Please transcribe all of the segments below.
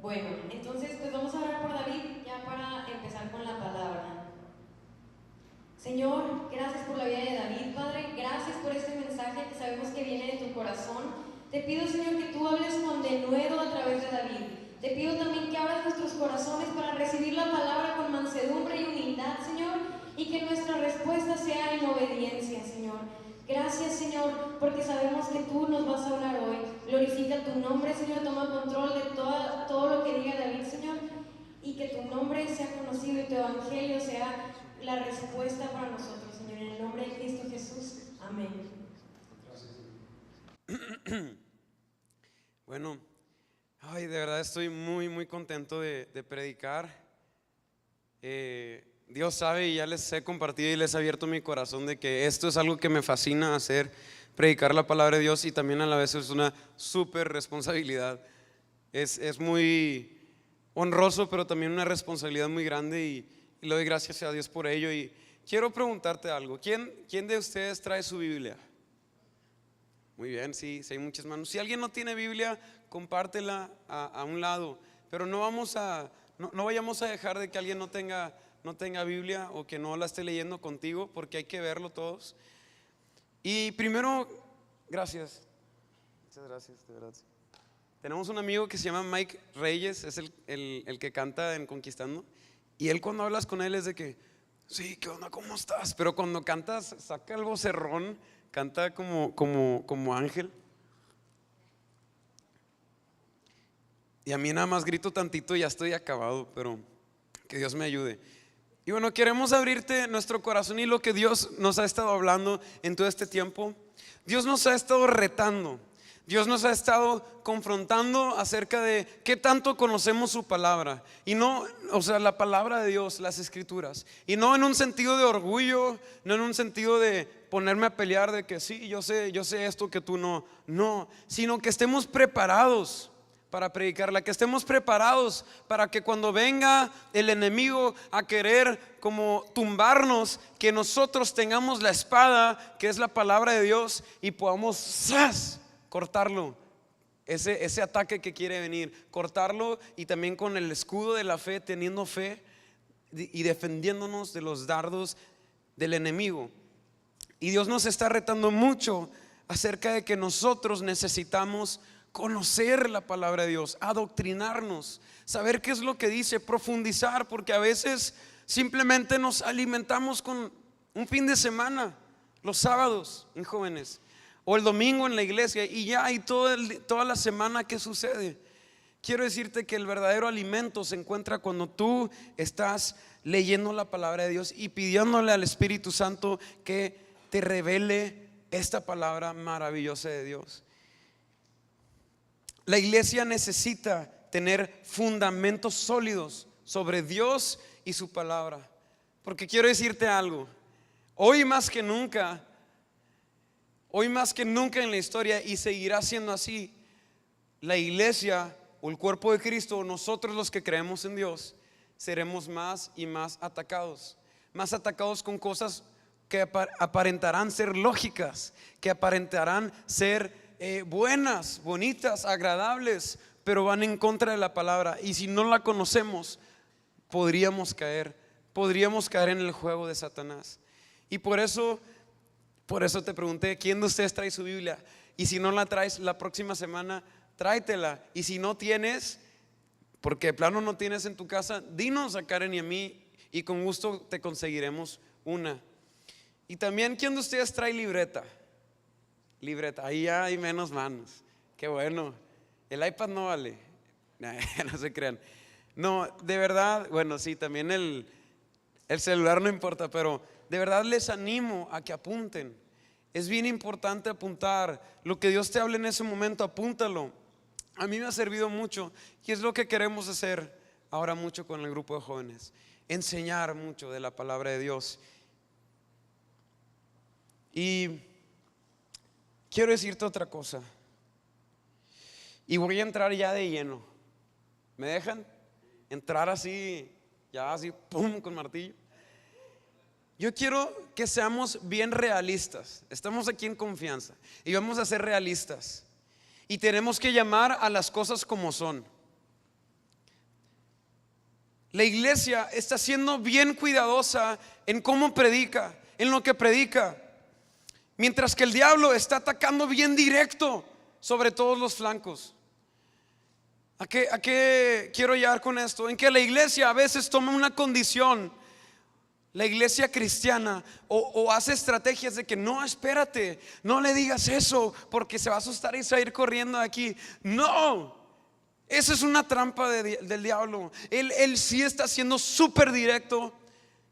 Bueno, entonces pues vamos a orar por David ya para empezar con la palabra. Señor, gracias por la vida de David, Padre, gracias por este mensaje que sabemos que viene de tu corazón. Te pido, Señor, que tú hables con denuedo a través de David. Te pido también que abras nuestros corazones para recibir la palabra con mansedumbre y humildad, Señor, y que nuestra respuesta sea en obediencia, Señor. Gracias, Señor, porque sabemos que tú nos vas a hablar hoy. Glorifica tu nombre, Señor, toma control de todo lo que diga David, Señor, y que tu nombre sea conocido y tu evangelio sea la respuesta para nosotros, Señor, en el nombre de Cristo Jesús. Amén. Bueno, de verdad estoy muy contento de predicar. Dios sabe y ya les he compartido y les he abierto mi corazón de que esto es algo que me fascina hacer, predicar la palabra de Dios, y también a la vez es una súper responsabilidad. Es muy honroso, pero también una responsabilidad muy grande, y le doy gracias a Dios por ello. Y quiero preguntarte algo. ¿Quién de ustedes trae su Biblia? Muy bien, sí hay muchas manos. Si alguien no tiene Biblia, compártela a un lado, pero no vayamos a dejar de que alguien no tenga Biblia o que no la esté leyendo contigo, porque hay que verlo todos. Y primero, gracias. Muchas gracias, de verdad. Tenemos un amigo que se llama Mike Reyes, es el que canta en Conquistando. Y él, cuando hablas con él, es de que, sí, ¿qué onda? ¿Cómo estás? Pero cuando cantas, saca el vocerrón, canta como ángel. Y a mí nada más grito tantito y ya estoy acabado, pero que Dios me ayude. Y bueno, queremos abrirte nuestro corazón y lo que Dios nos ha estado hablando en todo este tiempo. Dios nos ha estado retando. Dios nos ha estado confrontando acerca de qué tanto conocemos su palabra. Y no, la palabra de Dios, las escrituras. Y no en un sentido de orgullo, no en un sentido de ponerme a pelear de que sí, yo sé esto que tú no. No, sino que estemos preparados para predicarla, que estemos preparados para que cuando venga el enemigo a querer como tumbarnos, que nosotros tengamos la espada, que es la palabra de Dios, y podamos ¡zas!, cortarlo, ese ataque que quiere venir, cortarlo, y también con el escudo de la fe, teniendo fe y defendiéndonos de los dardos del enemigo. Y Dios nos está retando mucho acerca de que nosotros necesitamos conocer la palabra de Dios, adoctrinarnos, saber qué es lo que dice, profundizar, porque a veces simplemente nos alimentamos con un fin de semana, los sábados en jóvenes, o el domingo en la iglesia, y ya hay toda la semana que sucede. Quiero decirte que el verdadero alimento se encuentra cuando tú estás leyendo la palabra de Dios y pidiéndole al Espíritu Santo que te revele esta palabra maravillosa de Dios. La iglesia necesita tener fundamentos sólidos sobre Dios y su palabra, porque quiero decirte algo: hoy más que nunca en la historia, y seguirá siendo así, la iglesia o el cuerpo de Cristo, nosotros los que creemos en Dios, seremos más y más atacados con cosas que aparentarán ser lógicas, que aparentarán ser buenas, bonitas, agradables, pero van en contra de la palabra. Y si no la conocemos, podríamos caer en el juego de Satanás. Y por eso te pregunté, ¿quién de ustedes trae su Biblia? Y si no la traes, la próxima semana tráetela. Y si no tienes, porque de plano no tienes en tu casa, dinos a Karen y a mí, y con gusto te conseguiremos una. Y también, ¿quién de ustedes trae libreta? Ahí ya hay menos manos. Qué bueno. El iPad no vale. No se crean. No, de verdad, bueno, sí, también el celular no importa, pero de verdad les animo a que apunten. Es bien importante apuntar. Lo que Dios te hable en ese momento, apúntalo. A mí me ha servido mucho, y es lo que queremos hacer ahora mucho con el grupo de jóvenes: enseñar mucho de la palabra de Dios. Y quiero decirte otra cosa, y voy a entrar ya de lleno. ¿Me dejan entrar así, ya así, pum, con martillo? Yo quiero que seamos bien realistas. Estamos aquí en confianza y vamos a ser realistas, y tenemos que llamar a las cosas como son. La iglesia está siendo bien cuidadosa en cómo predica, en lo que predica, mientras que el diablo está atacando bien directo sobre todos los flancos. ¿A qué quiero llegar con esto? En que la iglesia a veces toma una condición, la iglesia cristiana, o hace estrategias de que no, espérate, no le digas eso porque se va a asustar y se va a ir corriendo de aquí. No, esa es una trampa del diablo. Él sí está siendo súper directo,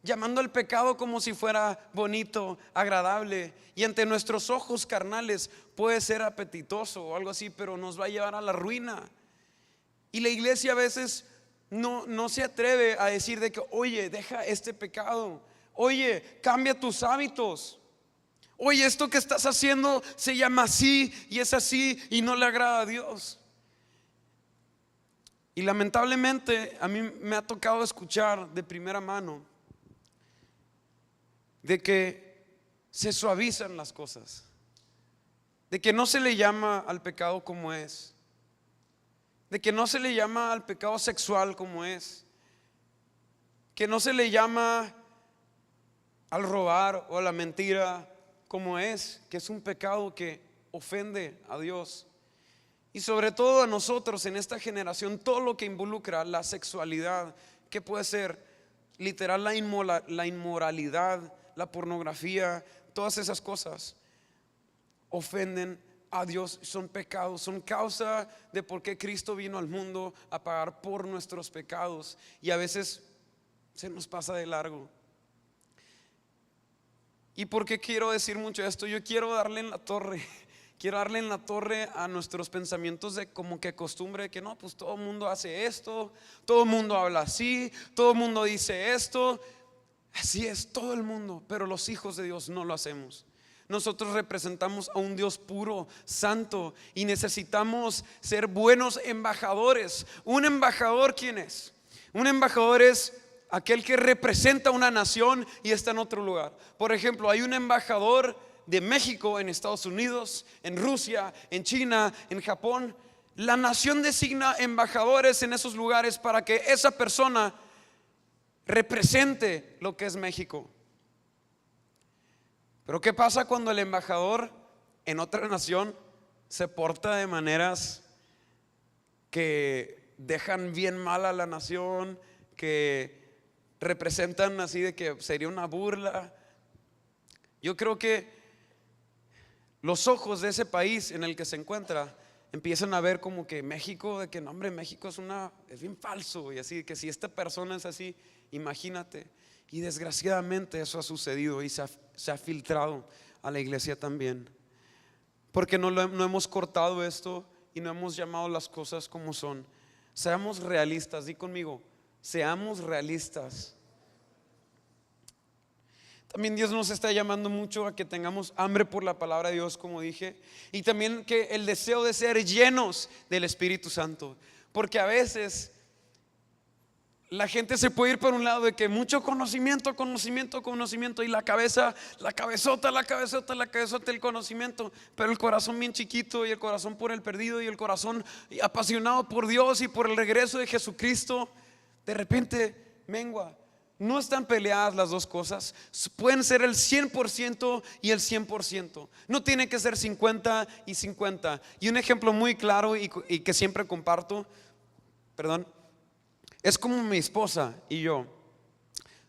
llamando al pecado como si fuera bonito, agradable, y ante nuestros ojos carnales puede ser apetitoso o algo así, pero nos va a llevar a la ruina. Y la iglesia a veces no se atreve a decir de que, oye, deja este pecado, oye, cambia tus hábitos, oye, esto que estás haciendo se llama así y es así y no le agrada a Dios. Y lamentablemente a mí me ha tocado escuchar de primera mano de que se suavizan las cosas, de que no se le llama al pecado como es, de que no se le llama al pecado sexual como es, que no se le llama al robar o a la mentira como es, que es un pecado que ofende a Dios. Y sobre todo a nosotros en esta generación, todo lo que involucra la sexualidad, que puede ser literal la inmoralidad, la pornografía, todas esas cosas ofenden a Dios, son pecados, son causa de por qué Cristo vino al mundo a pagar por nuestros pecados, y a veces se nos pasa de largo. ¿Y por qué quiero decir mucho esto? Yo quiero darle en la torre. Quiero darle en la torre a nuestros pensamientos de como que costumbre de que no, pues todo el mundo hace esto, todo el mundo habla así, todo el mundo dice esto. Así es todo el mundo, pero los hijos de Dios no lo hacemos. Nosotros representamos a un Dios puro, santo, y necesitamos ser buenos embajadores. ¿Un embajador quién es? Un embajador es aquel que representa una nación y está en otro lugar. Por ejemplo, hay un embajador de México en Estados Unidos, en Rusia, en China, en Japón. La nación designa embajadores en esos lugares para que esa persona represente lo que es México. Pero ¿qué pasa cuando el embajador en otra nación se porta de maneras que dejan bien mal a la nación, que representan así de que sería una burla? Yo creo que los ojos de ese país en el que se encuentra empiezan a ver como que México, de que no, hombre, México es bien falso, y así que si esta persona es así, imagínate. Y desgraciadamente eso ha sucedido y se ha filtrado a la iglesia también, porque no hemos cortado esto y no hemos llamado las cosas como son. Seamos realistas, di conmigo, seamos realistas. También Dios nos está llamando mucho a que tengamos hambre por la palabra de Dios, como dije, y también que el deseo de ser llenos del Espíritu Santo, porque a veces la gente se puede ir por un lado de que mucho conocimiento, y la cabezota el conocimiento, pero el corazón bien chiquito, y el corazón por el perdido, y el corazón apasionado por Dios y por el regreso de Jesucristo, de repente mengua. No están peleadas las dos cosas. Pueden ser el 100% y el 100%. No tiene que ser 50 y 50. Y un ejemplo muy claro y que siempre comparto, es como mi esposa y yo.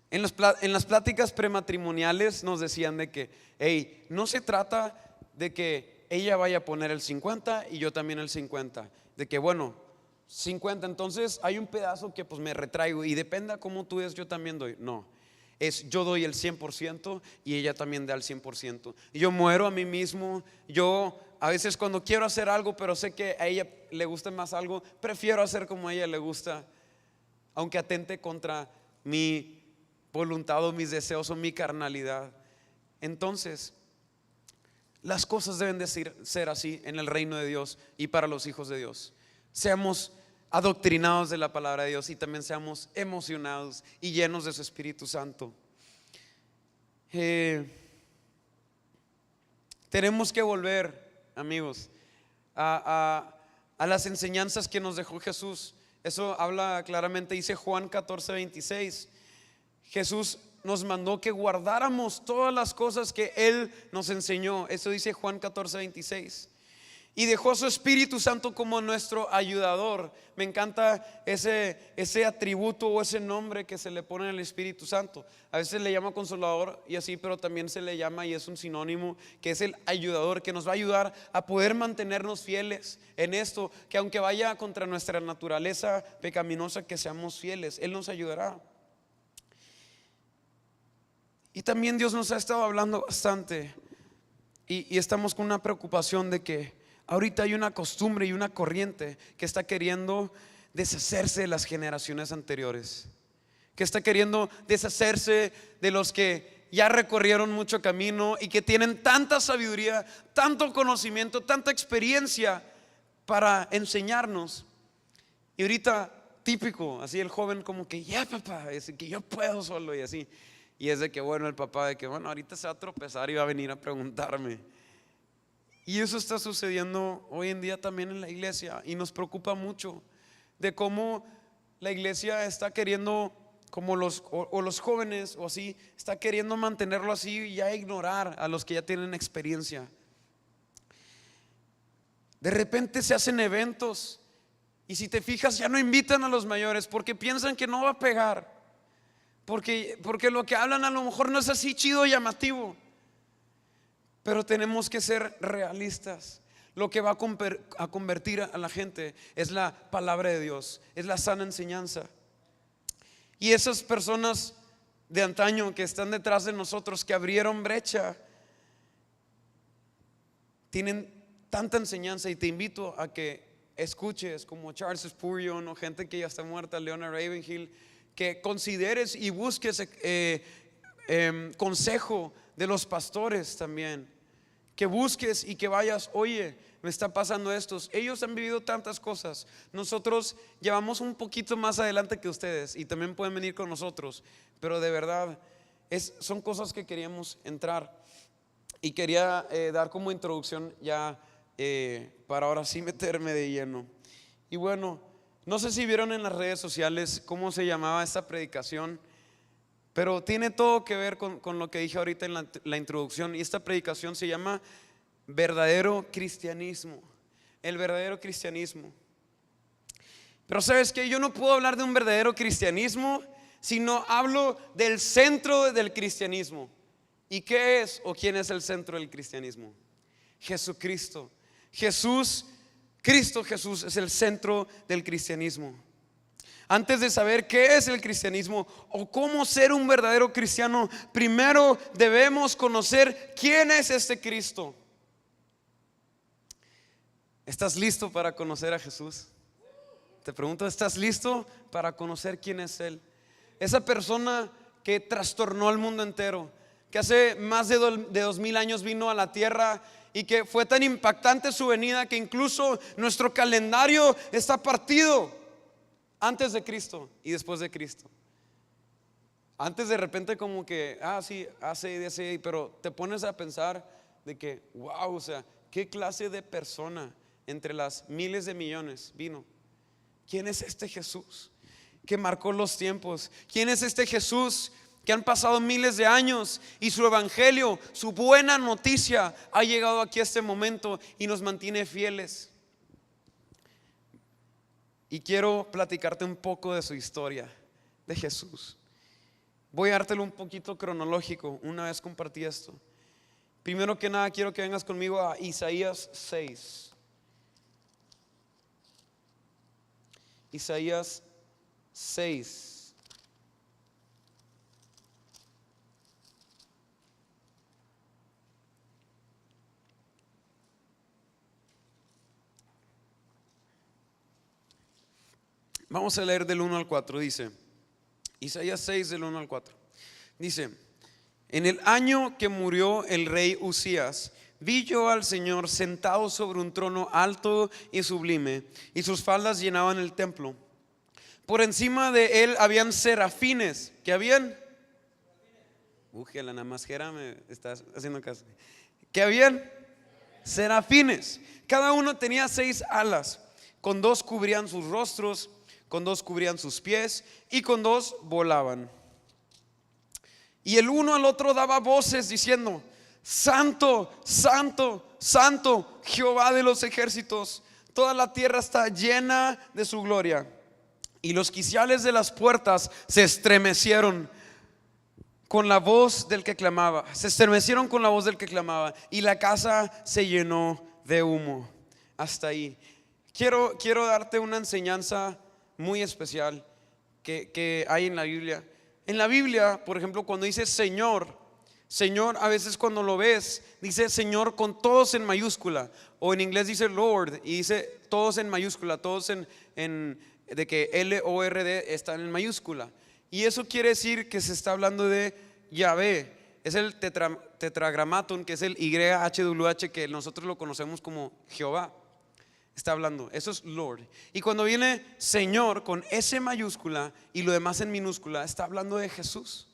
En las pláticas prematrimoniales nos decían de que, hey, no se trata de que ella vaya a poner el 50 y yo también el 50. De que bueno, 50, entonces hay un pedazo que pues me retraigo, y dependa cómo tú des, yo también doy. No, es yo doy el 100% y ella también da el 100%. Y yo muero a mí mismo. Yo a veces cuando quiero hacer algo, pero sé que a ella le gusta más algo, prefiero hacer como a ella le gusta, aunque atente contra mi voluntad o mis deseos o mi carnalidad. Entonces las cosas deben de ser así en el reino de Dios y para los hijos de Dios. Seamos adoctrinados de la palabra de Dios y también seamos emocionados y llenos de su Espíritu Santo. Tenemos que volver, amigos, a las enseñanzas que nos dejó Jesús Eso habla claramente, dice Juan 14:26. Jesús nos mandó que guardáramos todas las cosas que Él nos enseñó. Eso dice Juan 14:26. Y dejó su Espíritu Santo como nuestro ayudador. Me encanta ese atributo o ese nombre que se le pone al Espíritu Santo. A veces le llama consolador y así, pero también se le llama, y es un sinónimo, que es el ayudador, que nos va a ayudar a poder mantenernos fieles en esto, que aunque vaya contra nuestra naturaleza pecaminosa, que seamos fieles. Él nos ayudará. Y también Dios nos ha estado hablando bastante, y estamos con una preocupación de que ahorita hay una costumbre y una corriente que está queriendo deshacerse de las generaciones anteriores, que está queriendo deshacerse de los que ya recorrieron mucho camino y que tienen tanta sabiduría, tanto conocimiento, tanta experiencia para enseñarnos. Y ahorita típico, así el joven como que ya papá, es que yo puedo solo y así. Y es de que bueno, el papá de que bueno, ahorita se va a tropezar y va a venir a preguntarme. Y eso está sucediendo hoy en día también en la iglesia, y nos preocupa mucho de cómo la iglesia está queriendo, como los jóvenes o así, está queriendo mantenerlo así y ya ignorar a los que ya tienen experiencia. De repente se hacen eventos y si te fijas ya no invitan a los mayores porque piensan que no va a pegar, porque lo que hablan a lo mejor no es así chido, llamativo. Pero tenemos que ser realistas. Lo que va a convertir a la gente es la palabra de Dios, es la sana enseñanza. Y esas personas de antaño que están detrás de nosotros, que abrieron brecha, tienen tanta enseñanza, y te invito a que escuches como Charles Spurgeon o gente que ya está muerta, Leonard Ravenhill, que consideres y busques consejo de los pastores también, que busques y que vayas, oye, me está pasando esto. Ellos han vivido tantas cosas, nosotros llevamos un poquito más adelante que ustedes y también pueden venir con nosotros, pero de verdad son cosas que queríamos entrar y quería dar como introducción ya para ahora sí meterme de lleno. Y bueno, no sé si vieron en las redes sociales cómo se llamaba esta predicación, pero tiene todo que ver con lo que dije ahorita en la introducción. Y esta predicación se llama verdadero cristianismo. El verdadero cristianismo. Pero sabes que yo no puedo hablar de un verdadero cristianismo si no hablo del centro del cristianismo. ¿Y qué es o quién es el centro del cristianismo? Jesucristo. Cristo Jesús es el centro del cristianismo. Antes de saber qué es el cristianismo o cómo ser un verdadero cristiano, primero debemos conocer quién es este Cristo. ¿Estás listo para conocer a Jesús? Te pregunto, ¿estás listo para conocer quién es Él? Esa persona que trastornó al mundo entero, que hace más de 2000 años vino a la tierra y que fue tan impactante su venida que incluso nuestro calendario está partido antes de Cristo y después de Cristo. Antes de repente como que, sí, hace, pero te pones a pensar de que, wow, o sea, ¿qué clase de persona entre las miles de millones vino? ¿Quién es este Jesús que marcó los tiempos? ¿Quién es este Jesús que han pasado miles de años y su evangelio, su buena noticia ha llegado aquí a este momento y nos mantiene fieles? Y quiero platicarte un poco de su historia, de Jesús. Voy a dártelo un poquito cronológico. Una vez compartí esto. Primero que nada quiero que vengas conmigo a Isaías 6. Isaías 6. Vamos a leer del 1 al 4. Dice Isaías 6 del 1 al 4. Dice: en el año que murió el rey Usías, vi yo al Señor sentado sobre un trono alto y sublime, y sus faldas llenaban el templo. Por encima de él habían serafines. ¿Qué habían? La namasjera me estás haciendo caso. ¿Qué habían? Serafines. Cada uno tenía 6 alas. Con 2 cubrían sus rostros, con 2 cubrían sus pies y con 2 volaban. Y el uno al otro daba voces diciendo: Santo, Santo, Santo, Jehová de los ejércitos, toda la tierra está llena de su gloria. Y los quiciales de las puertas se estremecieron con la voz del que clamaba. Se estremecieron con la voz del que clamaba, y la casa se llenó de humo. Hasta ahí. Quiero darte una enseñanza muy especial que hay en la Biblia. En la Biblia, por ejemplo, cuando dice Señor, Señor, a veces cuando lo ves, dice Señor con todos en mayúscula, o en inglés dice Lord y dice todos en mayúscula, todos de que L-O-R-D están en mayúscula. Y eso quiere decir que se está hablando de Yahvé. Es el tetragramaton, que es el YHWH, que nosotros lo conocemos como Jehová. Está hablando, eso es Lord. Y cuando viene Señor con S mayúscula y lo demás en minúscula, está hablando de Jesús.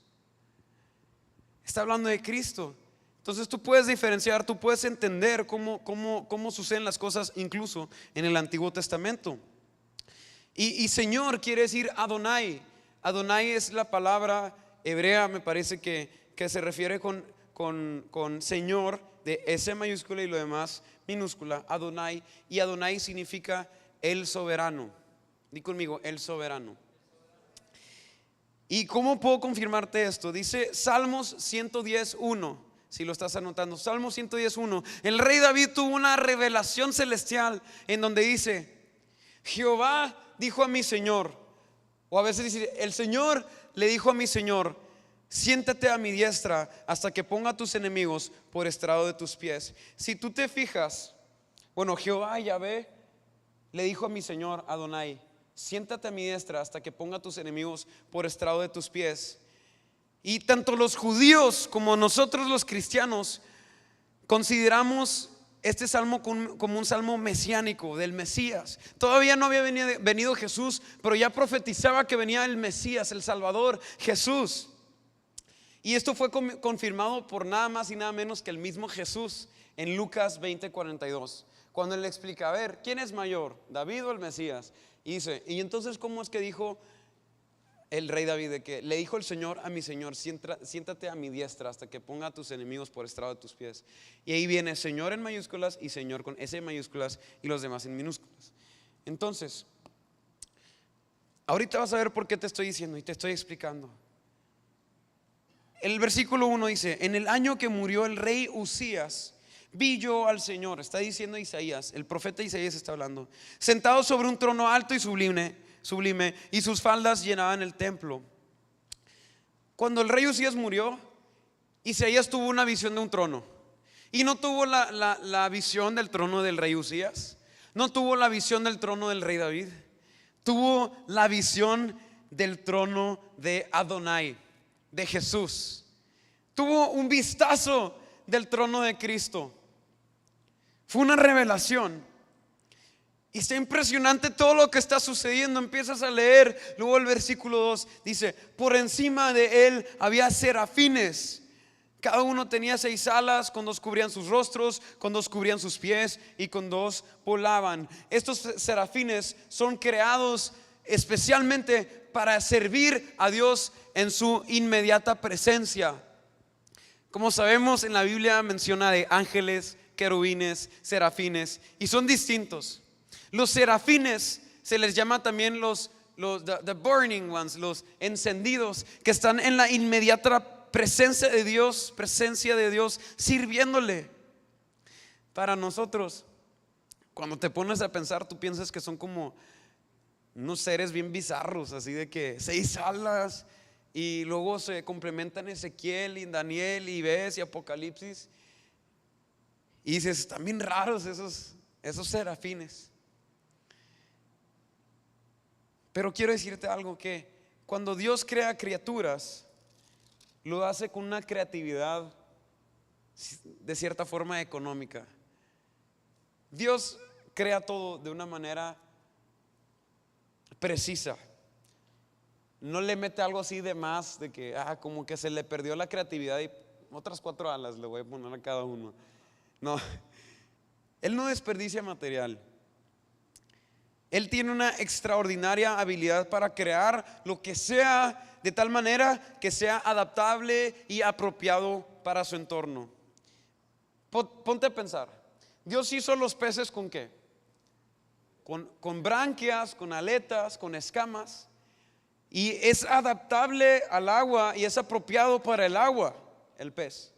Está hablando de Cristo. Entonces tú puedes diferenciar, tú puedes entender cómo suceden las cosas incluso en el Antiguo Testamento. Y Señor quiere decir Adonai. Adonai es la palabra hebrea, me parece que se refiere con Señor de S mayúscula y lo demás minúscula, Adonai. Y Adonai significa el soberano. Di conmigo, el soberano. ¿Y cómo puedo confirmarte esto? Dice Salmos 110:1. Si lo estás anotando, Salmos 110:1. El rey David tuvo una revelación celestial en donde dice: Jehová dijo a mi Señor, o a veces dice, el Señor le dijo a mi Señor: siéntate a mi diestra hasta que ponga a tus enemigos por estrado de tus pies. Si tú te fijas, bueno, Jehová Yahvé le dijo a mi Señor Adonai: siéntate a mi diestra hasta que ponga a tus enemigos por estrado de tus pies. Y tanto los judíos como nosotros los cristianos consideramos este salmo como un salmo mesiánico del Mesías. Todavía no había venido Jesús, pero ya profetizaba que venía el Mesías, el Salvador, Jesús. Y esto fue confirmado por nada más y nada menos que el mismo Jesús en Lucas 20:42, cuando él le explica: a ver, ¿quién es mayor, David o el Mesías? Y dice, y entonces ¿cómo es que dijo el rey David? De que le dijo el Señor a mi Señor: siéntate a mi diestra hasta que ponga a tus enemigos por estrado de tus pies. Y ahí viene Señor en mayúsculas y Señor con S mayúsculas y los demás en minúsculas. Entonces, ahorita vas a ver por qué te estoy diciendo y te estoy explicando. El versículo 1 dice: en el año que murió el rey Usías, vi yo al Señor. Está diciendo Isaías, el profeta Isaías está hablando, sentado sobre un trono alto y sublime, y sus faldas llenaban el templo. Cuando el rey Usías murió, Isaías tuvo una visión de un trono. Y no tuvo la visión del trono del rey Usías, no tuvo la visión del trono del rey David, tuvo la visión del trono de Adonai, de Jesús. Tuvo un vistazo del trono de Cristo. Fue una revelación. Y está impresionante todo lo que está sucediendo. Empiezas a leer, luego el versículo 2 dice: por encima de él había serafines. Cada uno tenía 6 alas, con 2 cubrían sus rostros, con 2 cubrían sus pies y con 2 volaban. Estos serafines son creados especialmente para servir a Dios en su inmediata presencia. Como sabemos, en la Biblia menciona de ángeles, querubines, serafines, y son distintos. Los serafines se les llama también the burning ones, los encendidos, que están en la inmediata presencia de Dios, sirviéndole. Para nosotros, cuando te pones a pensar, tú piensas que son como unos seres bien bizarros, así de que 6 alas, y luego se complementan Ezequiel y Daniel y ves y Apocalipsis, y dices, están bien raros esos serafines. Pero quiero decirte algo, que cuando Dios crea criaturas, lo hace con una creatividad de cierta forma económica. Dios crea todo de una manera precisa. No le mete algo así de más, de que como que se le perdió la creatividad y otras 4 alas le voy a poner a cada uno. No, Él no desperdicia material. Él tiene una extraordinaria habilidad para crear lo que sea de tal manera que sea adaptable y apropiado para su entorno. Ponte a pensar, Dios hizo los peces ¿con qué? Con branquias, con aletas, con escamas, y es adaptable al agua y es apropiado para el agua, el pez.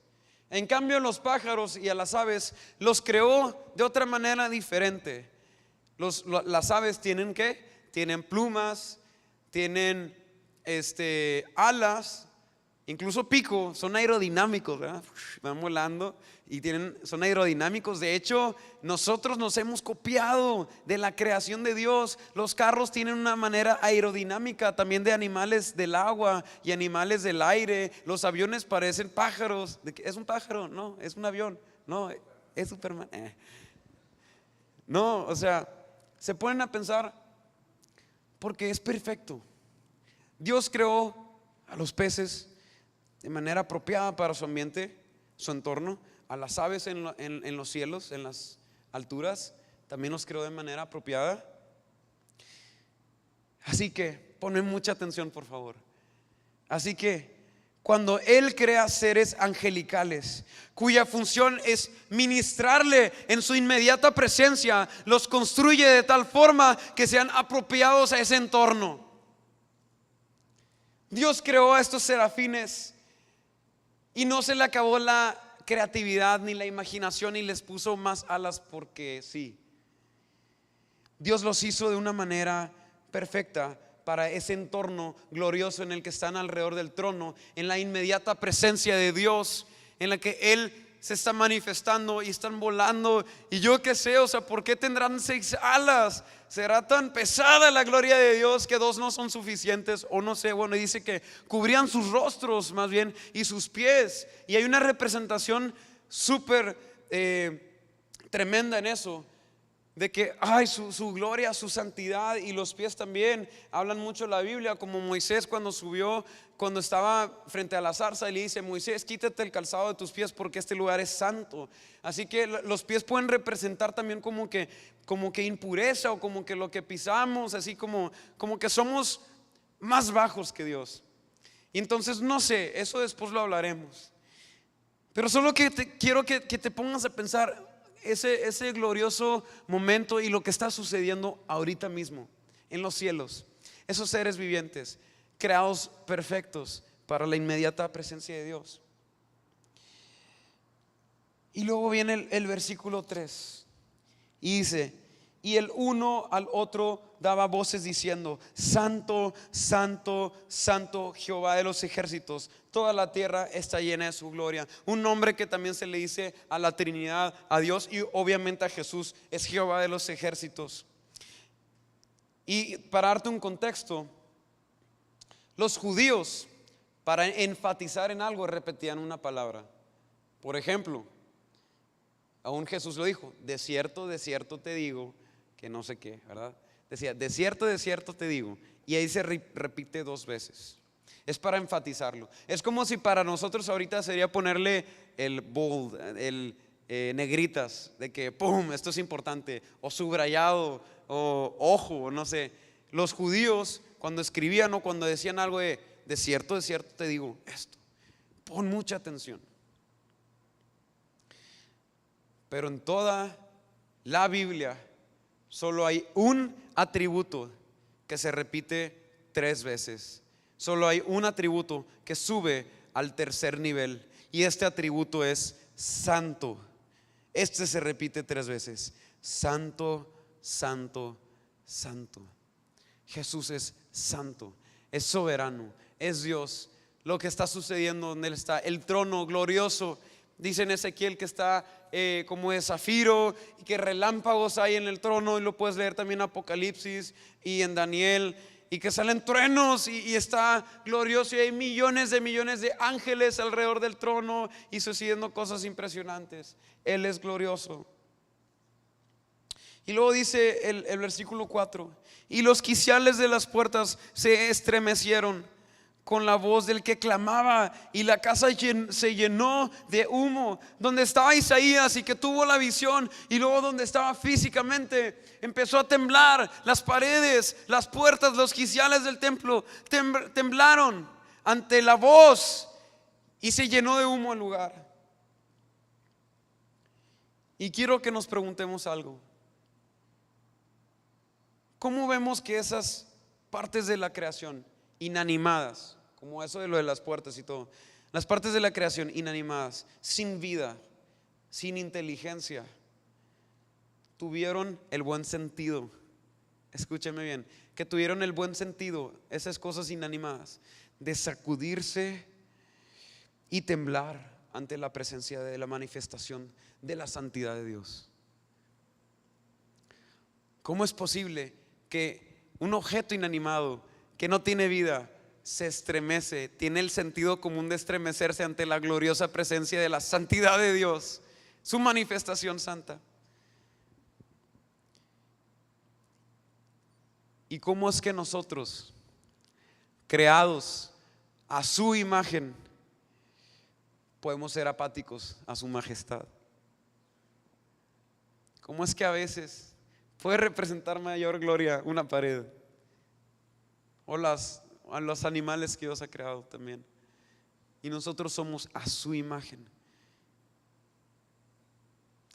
En cambio, los pájaros y a las aves los creó de otra manera diferente. Las aves tienen ¿qué? Tienen plumas, tienen alas, incluso pico, son aerodinámicos, ¿verdad? Van volando y son aerodinámicos. De hecho, nosotros nos hemos copiado de la creación de Dios. Los carros tienen una manera aerodinámica también de animales del agua y animales del aire. Los aviones parecen pájaros. ¿Es un pájaro? No, es un avión. No, es Superman. No, o sea, se ponen a pensar porque es perfecto. Dios creó a los peces de manera apropiada para su ambiente, su entorno. A las aves en los cielos, en las alturas, también los creó de manera apropiada. Así que ponen mucha atención, por favor. Así que cuando Él crea seres angelicales cuya función es ministrarle en su inmediata presencia, los construye de tal forma que sean apropiados a ese entorno. Dios creó a estos serafines y no se le acabó la creatividad ni la imaginación y les puso más alas porque sí. Dios los hizo de una manera perfecta para ese entorno glorioso en el que están alrededor del trono, en la inmediata presencia de Dios, en la que Él se está manifestando y están volando. Y yo qué sé, o sea, ¿por qué tendrán 6 alas? ¿Será tan pesada la gloria de Dios que 2 no son suficientes? O no sé, bueno, dice que cubrían sus rostros más bien y sus pies. Y hay una representación súper tremenda en eso, de que su gloria, su santidad y los pies también. Hablan mucho la Biblia, como Moisés cuando estaba frente a la zarza y le dice: Moisés, quítate el calzado de tus pies porque este lugar es santo. Así que los pies pueden representar también como que impureza, o como que lo que pisamos, así como que somos más bajos que Dios. Y entonces no sé, eso después lo hablaremos, pero solo quiero que te pongas a pensar ese glorioso momento y lo que está sucediendo ahorita mismo en los cielos. Esos seres vivientes creados perfectos para la inmediata presencia de Dios. Y luego viene el versículo 3 y dice: y el uno al otro daba voces diciendo: Santo, Santo, Santo, Jehová de los ejércitos, toda la tierra está llena de su gloria. Un nombre que también se le dice a la Trinidad, a Dios y obviamente a Jesús, es Jehová de los ejércitos. Y para darte un contexto, los judíos, para enfatizar en algo, repetían una palabra. Por ejemplo, aún Jesús lo dijo: de cierto te digo que no sé qué, ¿verdad? Decía: de cierto te digo. Y ahí se repite 2 veces. Es para enfatizarlo. Es como si para nosotros ahorita sería ponerle el bold, el negritas, de que pum, esto es importante, o subrayado, o ojo, no sé. Los judíos, cuando escribían o cuando decían algo de cierto te digo esto, pon mucha atención. Pero en toda la Biblia solo hay un atributo que se repite 3 veces. Solo hay un atributo que sube al tercer nivel, y este atributo es santo. Este se repite 3 veces: santo, santo, santo. Jesús es santo, es soberano, es Dios. Lo que está sucediendo donde Él está, el trono glorioso, dice en Ezequiel que está como de zafiro, y que relámpagos hay en el trono, y lo puedes leer también en Apocalipsis y en Daniel, y que salen truenos y está glorioso, y hay millones de ángeles alrededor del trono y sucediendo cosas impresionantes. Él es glorioso. Y luego dice el versículo 4: y los quiciales de las puertas se estremecieron con la voz del que clamaba, y la casa se llenó de humo. Donde estaba Isaías y que tuvo la visión, y luego donde estaba físicamente, empezó a temblar. Las paredes, las puertas, los quiciales del templo temblaron ante la voz, y se llenó de humo el lugar. Y quiero que nos preguntemos algo. ¿Cómo vemos que esas partes de la creación inanimadas, como eso de lo de las puertas y todo, las partes de la creación inanimadas, sin vida, sin inteligencia, tuvieron el buen sentido? Escúcheme bien, que tuvieron el buen sentido, esas cosas inanimadas, de sacudirse y temblar ante la presencia de la manifestación de la santidad de Dios. ¿Cómo es posible que un objeto inanimado que no tiene vida se estremece, tiene el sentido común de estremecerse ante la gloriosa presencia de la santidad de Dios, su manifestación santa? ¿Y cómo es que nosotros, creados a su imagen, podemos ser apáticos a su majestad? ¿Cómo es que a veces puede representar mayor gloria una pared o a los animales que Dios ha creado también, y nosotros somos a su imagen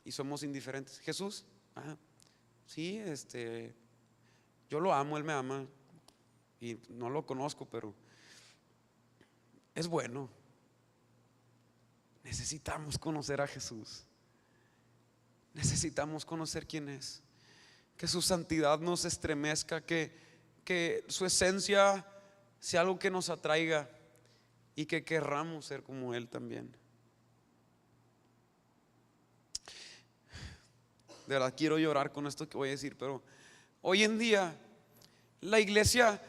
y somos indiferentes? Jesús, sí, yo lo amo, Él me ama y no lo conozco, pero es bueno. Necesitamos conocer a Jesús. Necesitamos conocer quién es. Que su santidad nos estremezca, que su esencia sea algo que nos atraiga y que querramos ser como Él también. De verdad quiero llorar con esto que voy a decir, pero hoy en día la iglesia,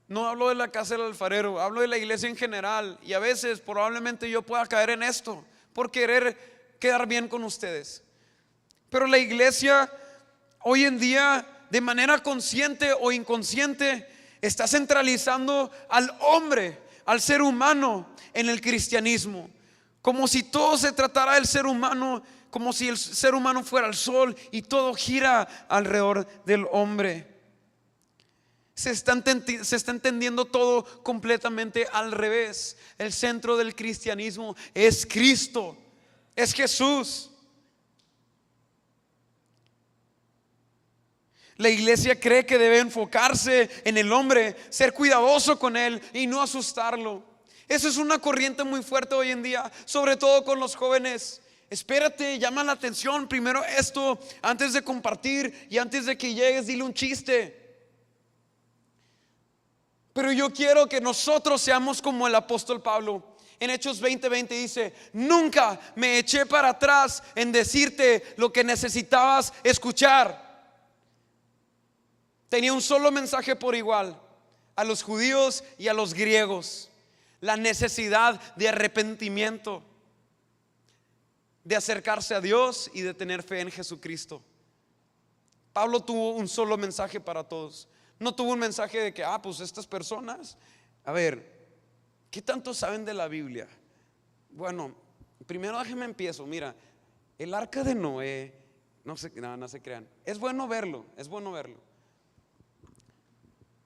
no hablo de la casa del alfarero, hablo de la iglesia en general, y a veces probablemente yo pueda caer en esto por querer quedar bien con ustedes. Pero la iglesia hoy en día, de manera consciente o inconsciente, está centralizando al hombre, al ser humano en el cristianismo, como si todo se tratara del ser humano, como si el ser humano fuera el sol y todo gira alrededor del hombre. Se está entendiendo todo completamente al revés. El centro del cristianismo es Cristo, es Jesús. La iglesia cree que debe enfocarse en el hombre, ser cuidadoso con él y no asustarlo. Eso es una corriente muy fuerte hoy en día, sobre todo con los jóvenes. Espérate, llama la atención primero esto antes de compartir, y antes de que llegues dile un chiste. Pero yo quiero que nosotros seamos como el apóstol Pablo. En Hechos 20:20 dice: nunca me eché para atrás en decirte lo que necesitabas escuchar. Tenía un solo mensaje por igual a los judíos y a los griegos: la necesidad de arrepentimiento, de acercarse a Dios y de tener fe en Jesucristo. Pablo tuvo un solo mensaje para todos. No tuvo un mensaje de que, pues estas personas, a ver, ¿qué tanto saben de la Biblia? Bueno, primero déjenme empiezo. Mira, el arca de Noé, no se crean. Es bueno verlo.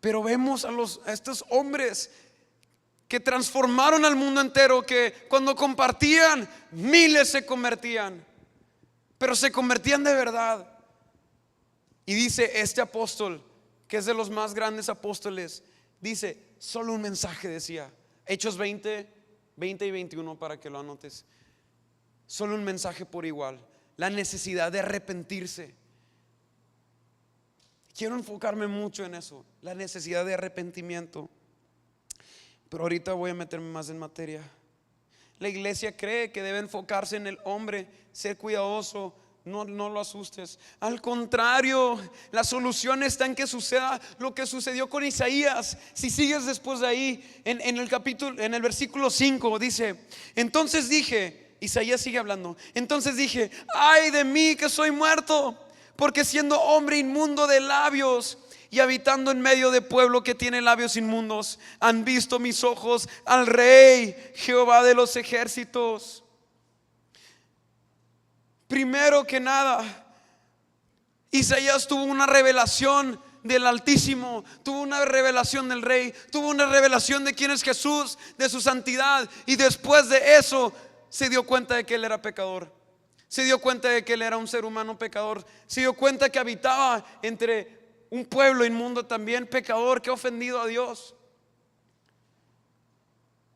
Pero vemos a estos hombres que transformaron al mundo entero, que cuando compartían, miles se convertían, pero se convertían de verdad. Y dice este apóstol, que es de los más grandes apóstoles, dice, solo un mensaje decía. Hechos 20 y 21 para que lo anotes. Solo un mensaje por igual: la necesidad de arrepentirse. Quiero enfocarme mucho en eso, la necesidad de arrepentimiento. Pero ahorita voy a meterme más en materia. La iglesia cree que debe enfocarse en el hombre, ser cuidadoso. No lo asustes. Al contrario, la solución está en que suceda lo que sucedió con Isaías. Si sigues después de ahí, en el versículo 5 dice: entonces dije, Isaías sigue hablando, entonces dije, ay de mí que soy muerto, porque siendo hombre inmundo de labios y habitando en medio de pueblo que tiene labios inmundos. Han visto mis ojos al Rey, Jehová de los ejércitos. Primero que nada, Isaías tuvo una revelación del Altísimo, tuvo una revelación del Rey, tuvo una revelación de quién es Jesús, de su santidad, y después de eso se dio cuenta de que él era pecador. Se dio cuenta de que él era un ser humano pecador. Se dio cuenta que habitaba entre un pueblo inmundo también, pecador, que ha ofendido a Dios.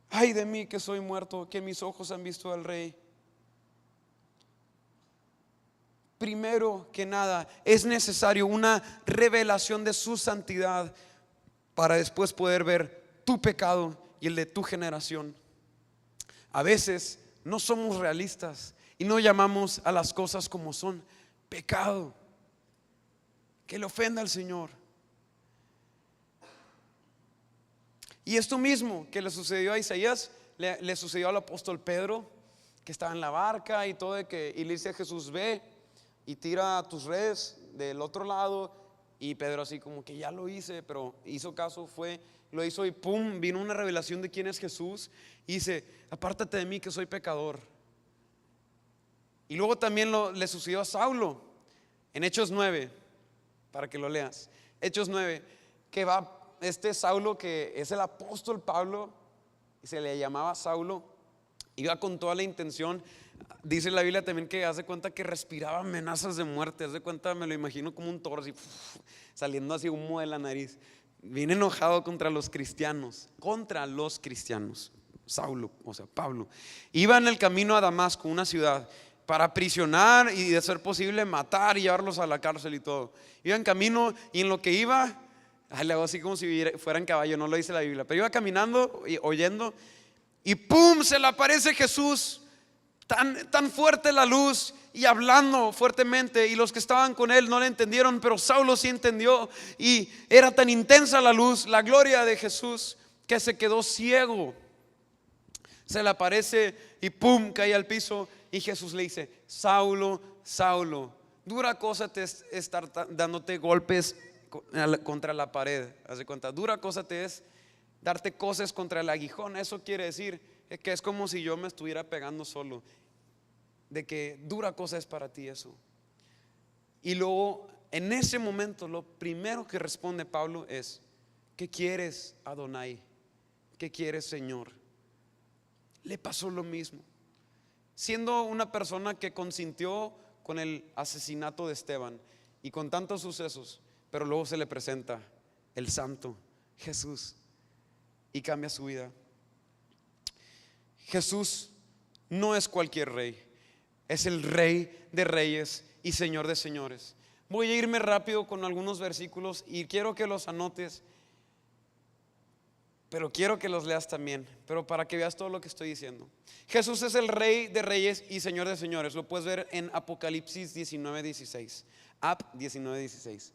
Ay de mí que soy muerto, que mis ojos han visto al Rey. Primero que nada, es necesario una revelación de su santidad para después poder ver tu pecado y el de tu generación. A veces no somos realistas y no llamamos a las cosas como son. Pecado que le ofenda al Señor. Y esto mismo que le sucedió a Isaías le sucedió al apóstol Pedro, que estaba en la barca y todo, y le dice a Jesús: ve y tira tus redes del otro lado. Y Pedro así como que ya lo hice, pero hizo caso, lo hizo, y pum, vino una revelación de quién es Jesús. Y dice: apártate de mí que soy pecador. Y luego también le sucedió a Saulo en Hechos 9, para que lo leas. Hechos 9, que va Saulo, que es el apóstol Pablo, y se le llamaba Saulo, iba con toda la intención. Dice la Biblia también que hace cuenta que respiraba amenazas de muerte. Hace cuenta, me lo imagino como un toro así, saliendo así humo de la nariz, bien enojado contra los cristianos. Saulo, o sea Pablo, iba en el camino a Damasco, una ciudad, para aprisionar y de ser posible matar y llevarlos a la cárcel y todo. Iba en camino, y en lo que iba, le hago así como si fuera en caballo, no lo dice la Biblia, pero iba caminando y oyendo, y pum, se le aparece Jesús. Tan fuerte la luz y hablando fuertemente, y los que estaban con él no le entendieron, pero Saulo sí entendió. Y era tan intensa la luz, la gloria de Jesús, que se quedó ciego. Se le aparece y pum, cae al piso, y Jesús le dice: Saulo, Saulo, dura cosa te es estar dándote golpes contra la pared. Haz de cuenta, dura cosa te es darte cosas contra el aguijón. Eso quiere decir que es como si yo me estuviera pegando solo, de que dura cosa es para ti eso. Y luego en ese momento lo primero que responde Pablo es: ¿qué quieres, Adonai? ¿Qué quieres, Señor? Le pasó lo mismo, siendo una persona que consintió con el asesinato de Esteban y con tantos sucesos, pero luego se le presenta el santo Jesús y cambia su vida. Jesús no es cualquier rey, es el Rey de reyes y Señor de señores. Voy a irme rápido con algunos versículos y quiero que los anotes, pero quiero que los leas también, pero para que veas todo lo que estoy diciendo. Jesús es el Rey de reyes y Señor de señores. Lo puedes ver en Apocalipsis 19:16. 19:16.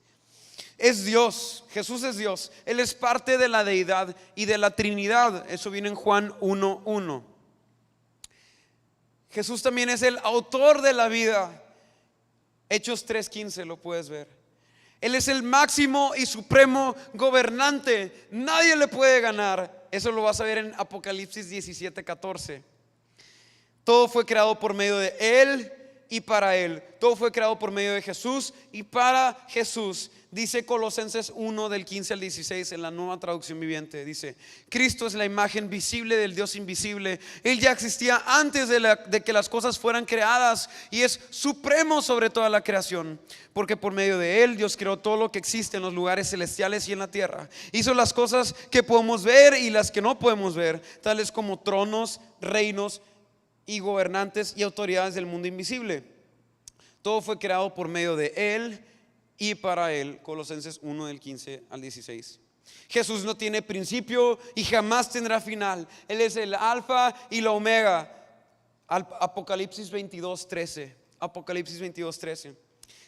Es Dios, Jesús es Dios. Él es parte de la deidad y de la Trinidad. Eso viene en Juan 1:1. Jesús también es el autor de la vida. Hechos 3:15 lo puedes ver. Él es el máximo y supremo gobernante. Nadie le puede ganar. Eso lo vas a ver en Apocalipsis 17:14. Todo fue creado por medio de Él y para Él. Todo fue creado por medio de Jesús y para Jesús. Dice Colosenses 1 del 15 al 16 en la Nueva Traducción Viviente. Dice: Cristo es la imagen visible del Dios invisible. Él ya existía antes de que las cosas fueran creadas y es supremo sobre toda la creación, porque por medio de Él Dios creó todo lo que existe en los lugares celestiales y en la tierra. Hizo las cosas que podemos ver y las que no podemos ver, tales como tronos, reinos y gobernantes y autoridades del mundo invisible. Todo fue creado por medio de Él y para Él. Colosenses 1 del 15 al 16. Jesús no tiene principio y jamás tendrá final. Él es el alfa y la omega. Apocalipsis 22:13. Apocalipsis 22:13.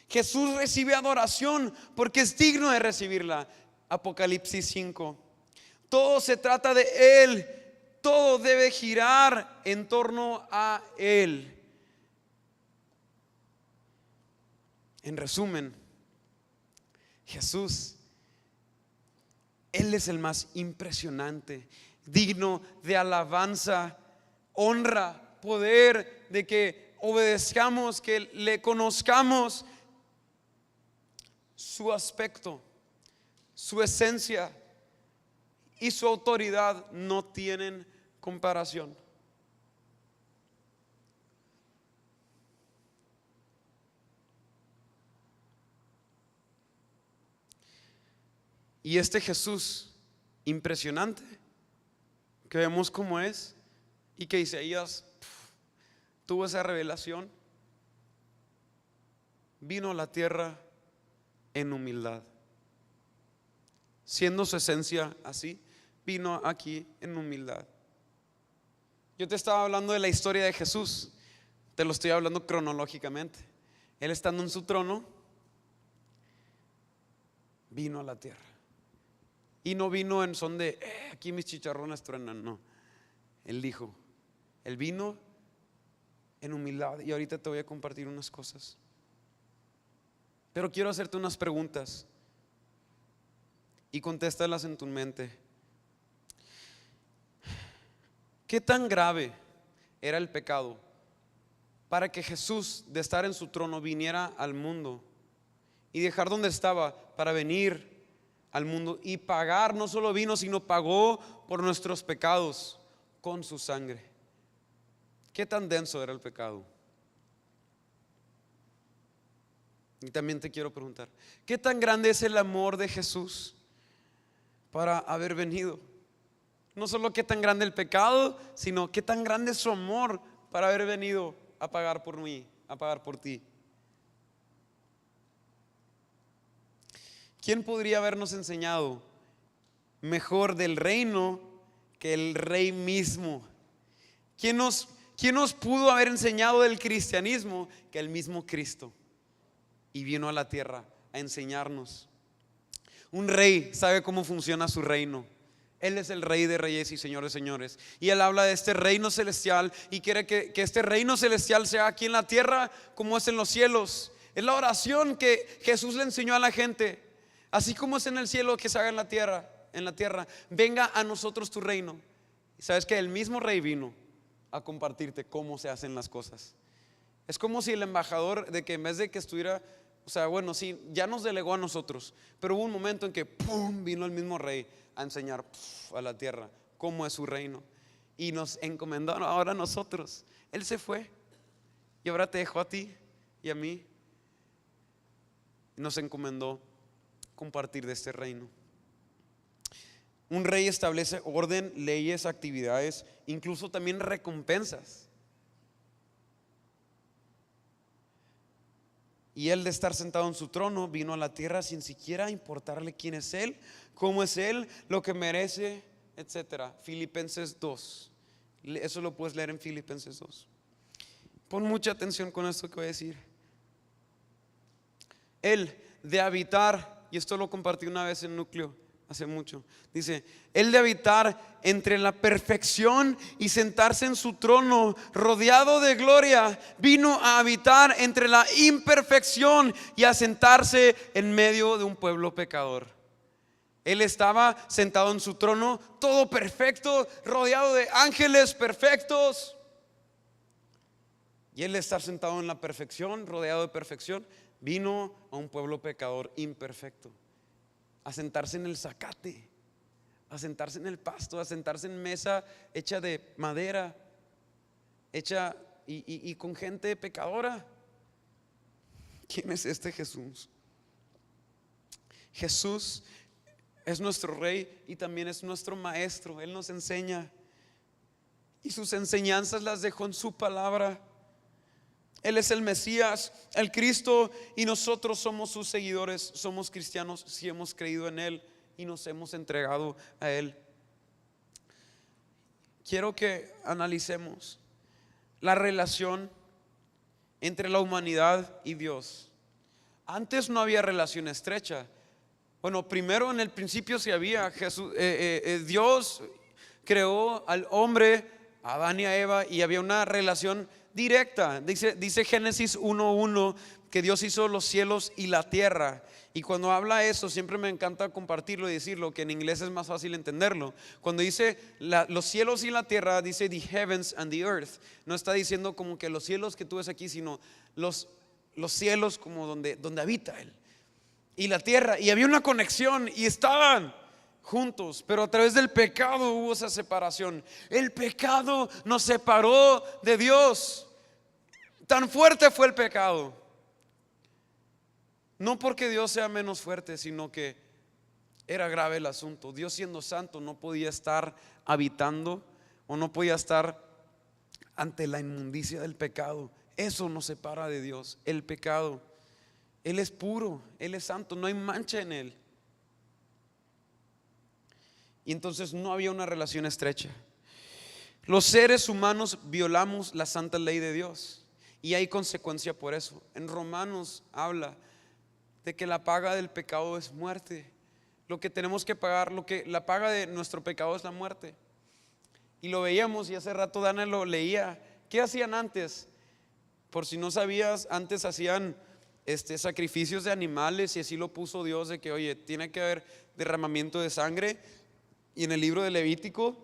Jesús recibe adoración porque es digno de recibirla. Apocalipsis 5. Todo se trata de Él. Todo debe girar en torno a Él. En resumen, Jesús Él es el más impresionante, digno de alabanza, honra, poder, de que obedezcamos, que le conozcamos. Su aspecto, su esencia y su autoridad no tienen comparación. Y este Jesús impresionante que vemos cómo es, y que Isaías tuvo esa revelación, vino a la tierra en humildad, siendo su esencia así, vino aquí en humildad. Yo te estaba hablando de la historia de Jesús, te lo estoy hablando cronológicamente. Él estando en su trono, vino a la tierra. Y no vino en son de aquí mis chicharrones truenan, no. Él dijo, él vino en humildad. Y ahorita te voy a compartir unas cosas, pero quiero hacerte unas preguntas y contéstalas en tu mente. ¿Qué tan grave era el pecado para que Jesús, de estar en su trono, viniera al mundo y dejar donde estaba para venir al mundo y pagar? No solo vino, sino pagó por nuestros pecados con su sangre. ¿Qué tan denso era el pecado? Y también te quiero preguntar, ¿qué tan grande es el amor de Jesús para haber venido? No solo qué tan grande el pecado, sino qué tan grande es su amor para haber venido a pagar por mí, a pagar por ti. ¿Quién podría habernos enseñado mejor del reino que el Rey mismo? ¿Quién nos pudo haber enseñado del cristianismo que el mismo Cristo? Y vino a la tierra a enseñarnos. Un rey sabe cómo funciona su reino. Él es el Rey de reyes y Señor de señores. Y Él habla de este reino celestial y quiere que este reino celestial sea aquí en la tierra como es en los cielos. Es la oración que Jesús le enseñó a la gente. Así como es en el cielo, que se haga en la tierra. Venga a nosotros tu reino. Y sabes que el mismo Rey vino a compartirte cómo se hacen las cosas. Es como si el embajador, de que en vez de que estuviera, o sea, bueno, sí, ya nos delegó a nosotros, pero hubo un momento en que ¡pum!, vino el mismo Rey a enseñar a la tierra cómo es su reino y nos encomendó ahora a nosotros. Él se fue y ahora te dejó a ti y a mí. Nos encomendó compartir de este reino. Un rey establece orden, leyes, actividades, incluso también recompensas. Y Él, de estar sentado en su trono, vino a la tierra sin siquiera importarle quién es Él, cómo es Él, lo que merece, etc. Filipenses 2. Eso lo puedes leer en Filipenses 2. Pon mucha atención con esto que voy a decir. Él de habitar, y esto lo compartí una vez en Núcleo hace mucho, dice, Él de habitar entre la perfección y sentarse en su trono rodeado de gloria, vino a habitar entre la imperfección y a sentarse en medio de un pueblo pecador. Él estaba sentado en su trono, todo perfecto, rodeado de ángeles perfectos. Y Él, de estar sentado en la perfección, rodeado de perfección, vino a un pueblo pecador imperfecto, a sentarse en el zacate, a sentarse en el pasto, a sentarse en mesa hecha de madera, hecha y con gente pecadora. ¿Quién es este Jesús? Jesús es nuestro Rey y también es nuestro Maestro. Él nos enseña y sus enseñanzas las dejó en su palabra. Él es el Mesías, el Cristo, y nosotros somos sus seguidores, somos cristianos si hemos creído en Él y nos hemos entregado a Él. Quiero que analicemos la relación entre la humanidad y Dios. Antes no había relación estrecha. Bueno, primero en el principio sí había. Dios creó al hombre, a Adán y a Eva, y había una relación directa. Dice Génesis 1:1, que Dios hizo los cielos y la tierra. Y cuando habla eso, siempre me encanta compartirlo y decirlo, que en inglés es más fácil entenderlo. Cuando dice los cielos y la tierra, dice the heavens and the earth. No está diciendo como que los cielos que tú ves aquí, sino los cielos como donde habita Él. Y la tierra, y había una conexión y estaban juntos, pero a través del pecado hubo esa separación. El pecado nos separó de Dios. Tan fuerte fue el pecado. No porque Dios sea menos fuerte, sino que era grave el asunto. Dios, siendo santo, no podía estar habitando o no podía estar ante la inmundicia del pecado. Eso nos separa de Dios, el pecado. Él es puro, Él es santo, no hay mancha en Él. Y entonces no había una relación estrecha. Los seres humanos violamos la santa ley de Dios y hay consecuencia por eso. En Romanos habla de que la paga del pecado es muerte. Lo que tenemos que pagar, la paga de nuestro pecado es la muerte. Y lo veíamos, y hace rato Dana lo leía. ¿Qué hacían antes? Por si no sabías, antes hacían sacrificios de animales, y así lo puso Dios, de que oye, tiene que haber derramamiento de sangre. Y en el libro de Levítico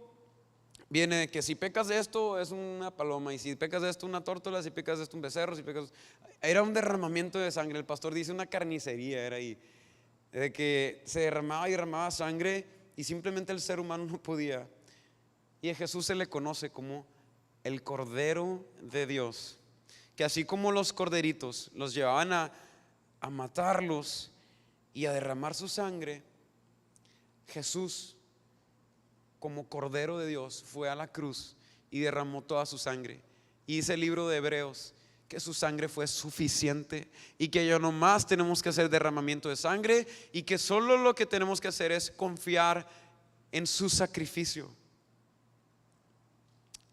viene que si pecas de esto es una paloma, y si pecas de esto una tórtola, si pecas de esto un becerro, era un derramamiento de sangre. El pastor dice una carnicería era ahí, de que se derramaba y derramaba sangre y simplemente el ser humano no podía. Y a Jesús se le conoce como el Cordero de Dios, que así como los corderitos los llevaban a matarlos y a derramar su sangre, Jesús, como Cordero de Dios, fue a la cruz y derramó toda su sangre. Y dice el libro de Hebreos que su sangre fue suficiente y que ya no más tenemos que hacer derramamiento de sangre, y que solo lo que tenemos que hacer es confiar en su sacrificio.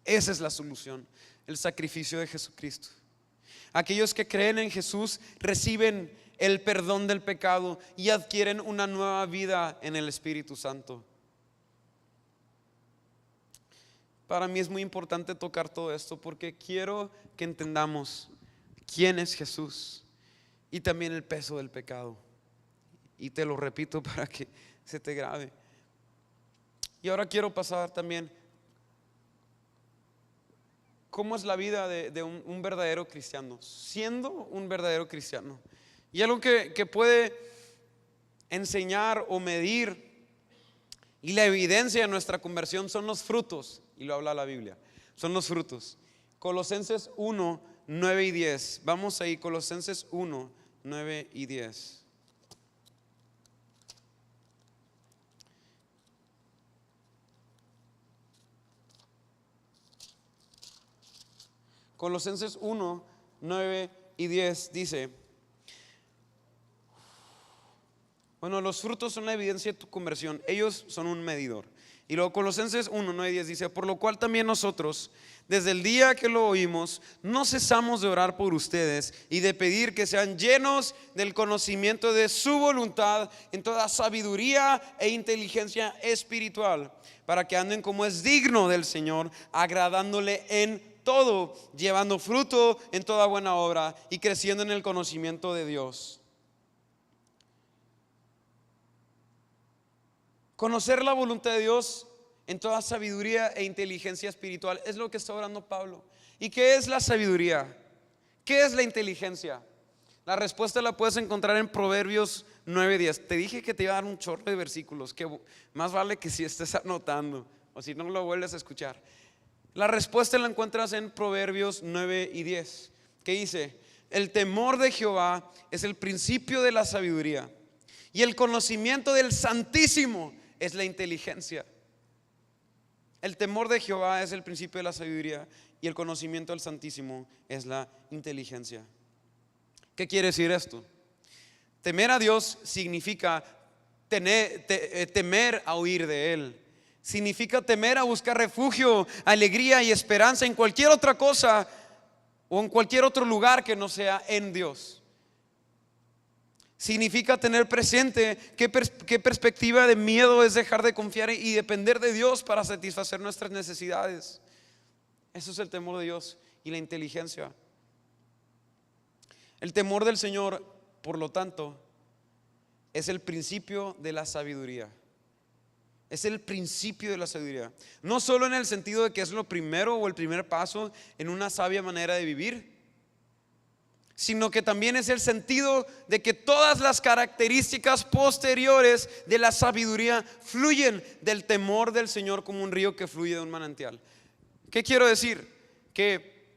Esa es la solución, el sacrificio de Jesucristo. Aquellos que creen en Jesús reciben el perdón del pecado y adquieren una nueva vida en el Espíritu Santo. Para mí es muy importante tocar todo esto porque quiero que entendamos quién es Jesús y también el peso del pecado. Y te lo repito para que se te grabe. Y ahora quiero pasar también cómo es la vida de un verdadero cristiano, siendo un verdadero cristiano. Y algo que puede enseñar o medir, y la evidencia de nuestra conversión son los frutos, y lo habla la Biblia, son los frutos. Colosenses 1, 9 y 10. Vamos ahí, Colosenses 1, 9 y 10. Colosenses 1, 9 y 10 dice: bueno, los frutos son la evidencia de tu conversión, ellos son un medidor. Y luego Colosenses 1, 9 y 10 dice: por lo cual también nosotros, desde el día que lo oímos, no cesamos de orar por ustedes y de pedir que sean llenos del conocimiento de su voluntad en toda sabiduría e inteligencia espiritual, para que anden como es digno del Señor, agradándole en todo, llevando fruto en toda buena obra y creciendo en el conocimiento de Dios. Conocer la voluntad de Dios en toda sabiduría e inteligencia espiritual es lo que está orando Pablo. ¿Y qué es la sabiduría? ¿Qué es la inteligencia? La respuesta la puedes encontrar en Proverbios 9:10. Te dije que te iba a dar un chorro de versículos, que más vale que si estés anotando, o si no lo vuelves a escuchar. La respuesta la encuentras en Proverbios 9 y 10, que dice: el temor de Jehová es el principio de la sabiduría, y el conocimiento del Santísimo es la inteligencia. El temor de Jehová es el principio de la sabiduría, y el conocimiento del Santísimo es la inteligencia. ¿Qué quiere decir esto? Temer a Dios significa temer a huir de Él. Significa temer a buscar refugio, alegría y esperanza en cualquier otra cosa o en cualquier otro lugar que no sea en Dios. Significa tener presente qué perspectiva de miedo es dejar de confiar y depender de Dios para satisfacer nuestras necesidades. Eso es el temor de Dios y la inteligencia. El temor del Señor, por lo tanto, es el principio de la sabiduría. Es el principio de la sabiduría. No solo en el sentido de que es lo primero o el primer paso en una sabia manera de vivir, sino que también es el sentido de que todas las características posteriores de la sabiduría fluyen del temor del Señor como un río que fluye de un manantial. ¿Qué quiero decir? Que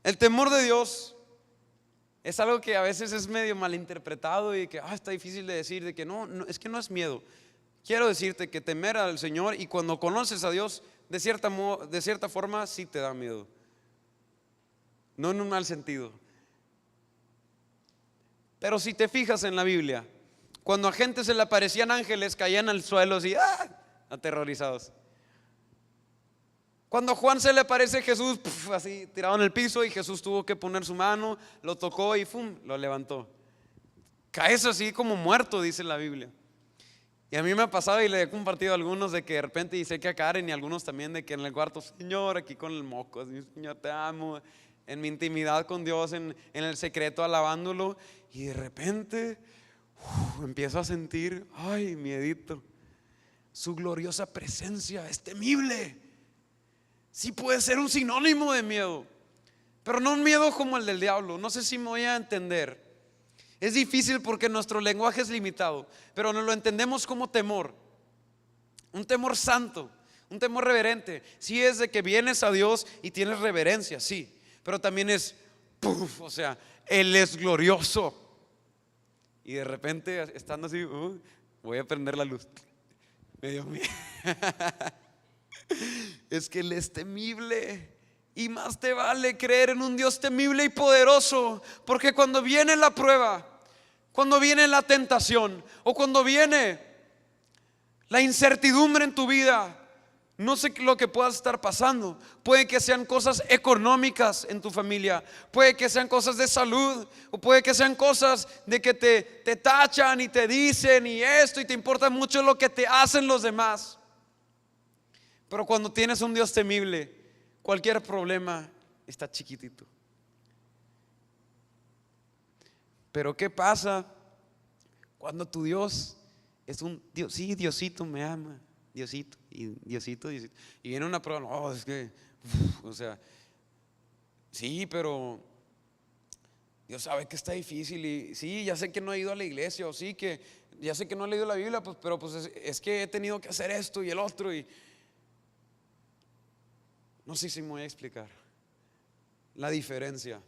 el temor de Dios es algo que a veces es medio malinterpretado y que está difícil de decir, de que no, es que no es miedo. Quiero decirte que temer al Señor, y cuando conoces a Dios, de cierta forma sí te da miedo. No en un mal sentido. Pero si te fijas en la Biblia, cuando a gente se le aparecían ángeles, caían al suelo así, aterrorizados. Cuando a Juan se le aparece Jesús, así tirado en el piso, y Jesús tuvo que poner su mano, lo tocó y lo levantó. Caes así como muerto, dice la Biblia. Y a mí me ha pasado, y le he compartido a algunos, de que de repente, y sé que a Karen y a algunos también, de que en el cuarto, Señor, aquí con el moco, así, Señor, te amo, en mi intimidad con Dios, en el secreto, alabándolo, y de repente empiezo a sentir, miedito. Su gloriosa presencia es temible. Sí puede ser un sinónimo de miedo, pero no un miedo como el del diablo. No sé si me voy a entender. Es difícil porque nuestro lenguaje es limitado, pero no lo entendemos como temor. Un temor santo, un temor reverente. Sí, es de que vienes a Dios y tienes reverencia, sí, pero también es o sea, Él es glorioso. Y de repente, estando así, voy a prender la luz. Me dio miedo. Es que Él es temible. Y más te vale creer en un Dios temible y poderoso, porque cuando viene la prueba, cuando viene la tentación, o cuando viene la incertidumbre en tu vida, no sé lo que puedas estar pasando. Puede que sean cosas económicas en tu familia, puede que sean cosas de salud, o puede que sean cosas de que te tachan y te dicen y esto, y te importa mucho lo que te hacen los demás. Pero cuando tienes un Dios temible, cualquier problema está chiquitito. Pero ¿qué pasa cuando tu Dios es un Dios? Sí, Diosito me ama, Diosito, y Diosito. Y viene una prueba, es que, o sea, sí, pero Dios sabe que está difícil, y sí, ya sé que no he ido a la iglesia, o sí, que ya sé que no he leído la Biblia, pero es que he tenido que hacer esto y el otro, y no sé si me voy a explicar la diferencia.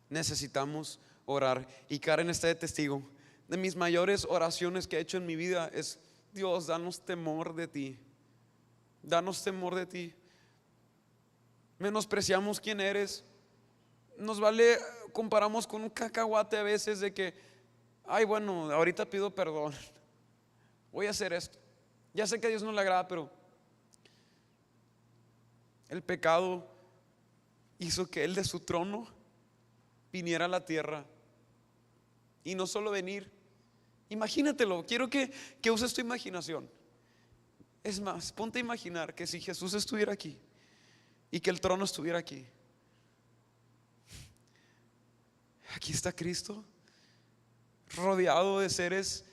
Necesitamos orar, y Karen está de testigo. De mis mayores oraciones que he hecho en mi vida es: Dios, danos temor de ti. Danos temor de ti. Menospreciamos quién eres. Nos vale, comparamos con un cacahuate a veces, de que bueno, ahorita pido perdón, voy a hacer esto. Ya sé que a Dios no le agrada, pero el pecado hizo que Él de su trono viniera a la tierra. Y no solo venir, imagínatelo, quiero que uses tu imaginación. Es más, ponte a imaginar que si Jesús estuviera aquí y que el trono estuviera aquí. Aquí está Cristo, rodeado de seres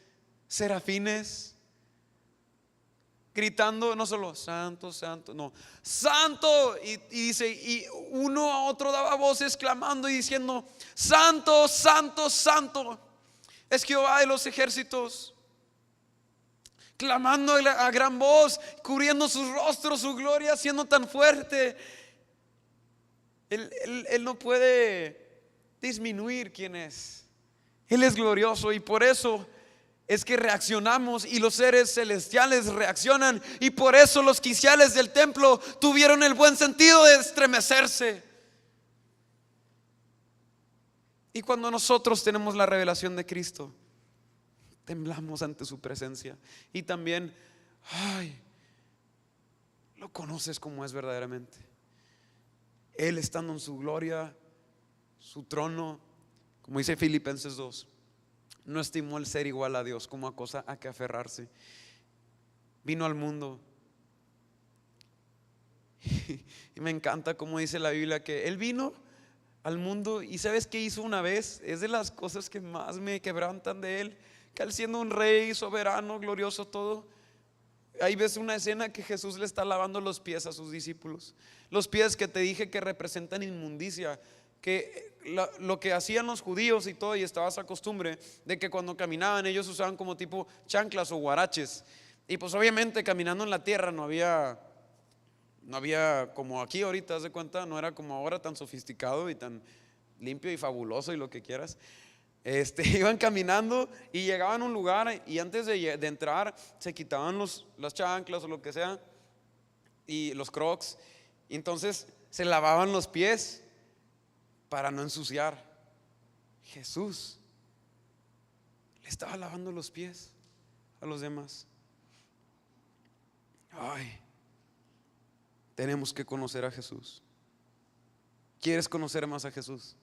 serafines, gritando no solo santo, santo, no, santo, y dice, y uno a otro daba voces clamando y diciendo: santo, santo, santo es Jehová de los ejércitos. Clamando a gran voz, cubriendo sus rostros, su gloria siendo tan fuerte. Él no puede disminuir quién es. Él es glorioso, y por eso es que reaccionamos, y los seres celestiales reaccionan, y por eso los quiciales del templo tuvieron el buen sentido de estremecerse. Y cuando nosotros tenemos la revelación de Cristo, temblamos ante su presencia, y también lo conoces como es verdaderamente. Él estando en su gloria, su trono, como dice Filipenses 2, no estimó el ser igual a Dios como a cosa a que aferrarse. Vino al mundo. Y me encanta como dice la Biblia que Él vino al mundo. ¿Y sabes qué hizo una vez? Es de las cosas que más me quebrantan de Él, que Él, siendo un rey soberano, glorioso, todo, ahí ves una escena que Jesús le está lavando los pies a sus discípulos. Los pies que te dije que representan inmundicia, que lo que hacían los judíos y todo, y estaba esa costumbre de que cuando caminaban ellos usaban como tipo chanclas o guaraches. Y pues obviamente caminando en la tierra no había como aquí ahorita, haz de cuenta, no era como ahora tan sofisticado y tan limpio y fabuloso y lo que quieras. Iban caminando y llegaban a un lugar, y antes de entrar se quitaban las chanclas o lo que sea y los crocs, y entonces se lavaban los pies para no ensuciar. Jesús le estaba lavando los pies a los demás. Ay, tenemos que conocer a Jesús. ¿Quieres conocer más a Jesús?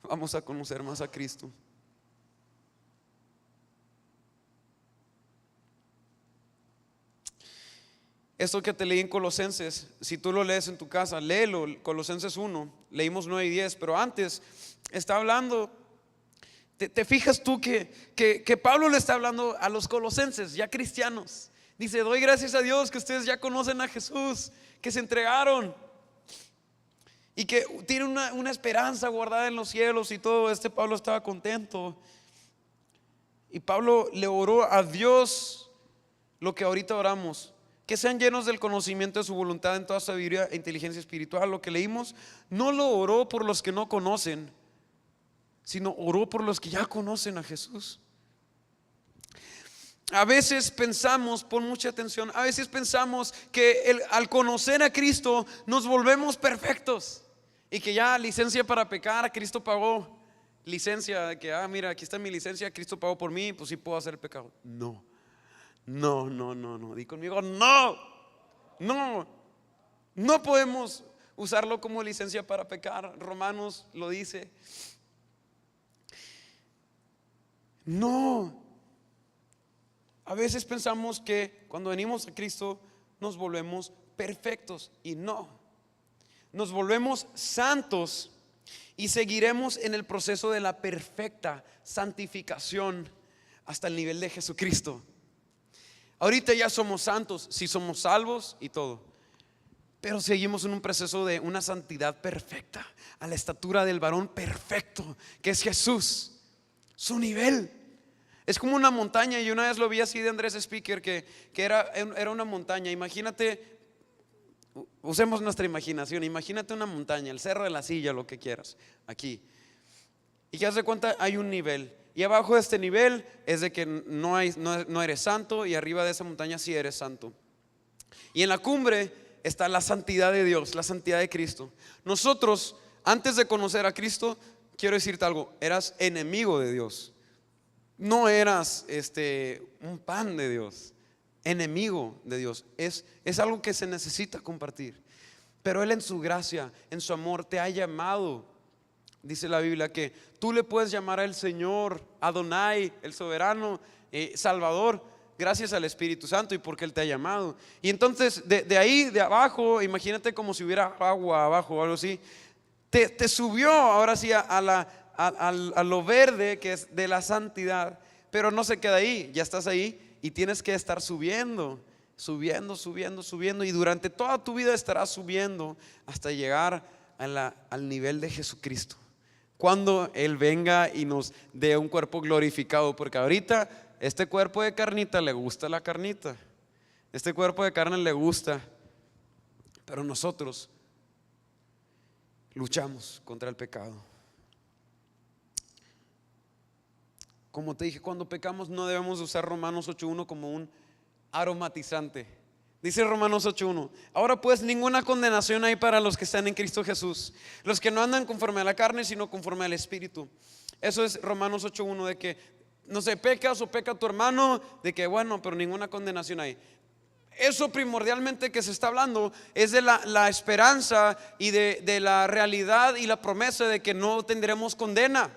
Vamos a conocer más a Cristo. Esto que te leí en Colosenses, si tú lo lees en tu casa, léelo, Colosenses 1, leímos 9 y 10, pero antes está hablando, te fijas tú que Pablo le está hablando a los colosenses, ya cristianos. Dice: doy gracias a Dios que ustedes ya conocen a Jesús, que se entregaron y que tienen una esperanza guardada en los cielos y todo. Pablo estaba contento, y Pablo le oró a Dios lo que ahorita oramos: que sean llenos del conocimiento de su voluntad en toda sabiduría e inteligencia espiritual. Lo que leímos, no lo oró por los que no conocen, sino oró por los que ya conocen a Jesús. A veces pensamos, pon mucha atención, a veces pensamos que al conocer a Cristo nos volvemos perfectos, y que ya licencia para pecar, Cristo pagó. Licencia de que, mira, aquí está mi licencia, Cristo pagó por mí, pues sí puedo hacer el pecado. No, di conmigo, no podemos usarlo como licencia para pecar. Romanos lo dice. No. A veces pensamos que cuando venimos a Cristo nos volvemos perfectos, y no, nos volvemos santos y seguiremos en el proceso de la perfecta santificación hasta el nivel de Jesucristo. Ahorita ya somos santos, si somos salvos y todo, pero seguimos en un proceso de una santidad perfecta, a la estatura del varón perfecto, que es Jesús. Su nivel es como una montaña, y una vez lo vi así de Andrés Speaker, que era una montaña. Imagínate, usemos nuestra imaginación, imagínate una montaña, el Cerro de la Silla, lo que quieras, aquí, y que haz de cuenta hay un nivel, y abajo de este nivel es de que no eres santo, y arriba de esa montaña sí eres santo, y en la cumbre está la santidad de Dios, la santidad de Cristo. Nosotros, antes de conocer a Cristo, quiero decirte algo, eras enemigo de Dios. No eras un pan de Dios, enemigo de Dios. Es algo que se necesita compartir. Pero Él, en su gracia, en su amor, te ha llamado. Dice la Biblia que tú le puedes llamar al Señor, Adonai, el soberano, Salvador, gracias al Espíritu Santo, y porque Él te ha llamado. Y entonces de ahí, de abajo, imagínate como si hubiera agua abajo o algo así, te subió ahora sí a lo verde, que es de la santidad. Pero no se queda ahí, ya estás ahí y tienes que estar subiendo, y durante toda tu vida estarás subiendo hasta llegar al nivel de Jesucristo, cuando Él venga y nos dé un cuerpo glorificado. Porque ahorita este cuerpo de carnita le gusta la carnita, este cuerpo de carne le gusta, pero nosotros luchamos contra el pecado. Como te dije, cuando pecamos no debemos usar Romanos 8:1 como un aromatizante. Dice Romanos 8:1: ahora pues ninguna condenación hay para los que están en Cristo Jesús, los que no andan conforme a la carne, sino conforme al Espíritu. Eso es Romanos 8:1, de que no sé, pecas o peca tu hermano, de que bueno, pero ninguna condenación hay. Eso primordialmente que se está hablando es de la esperanza y de la realidad y la promesa de que no tendremos condena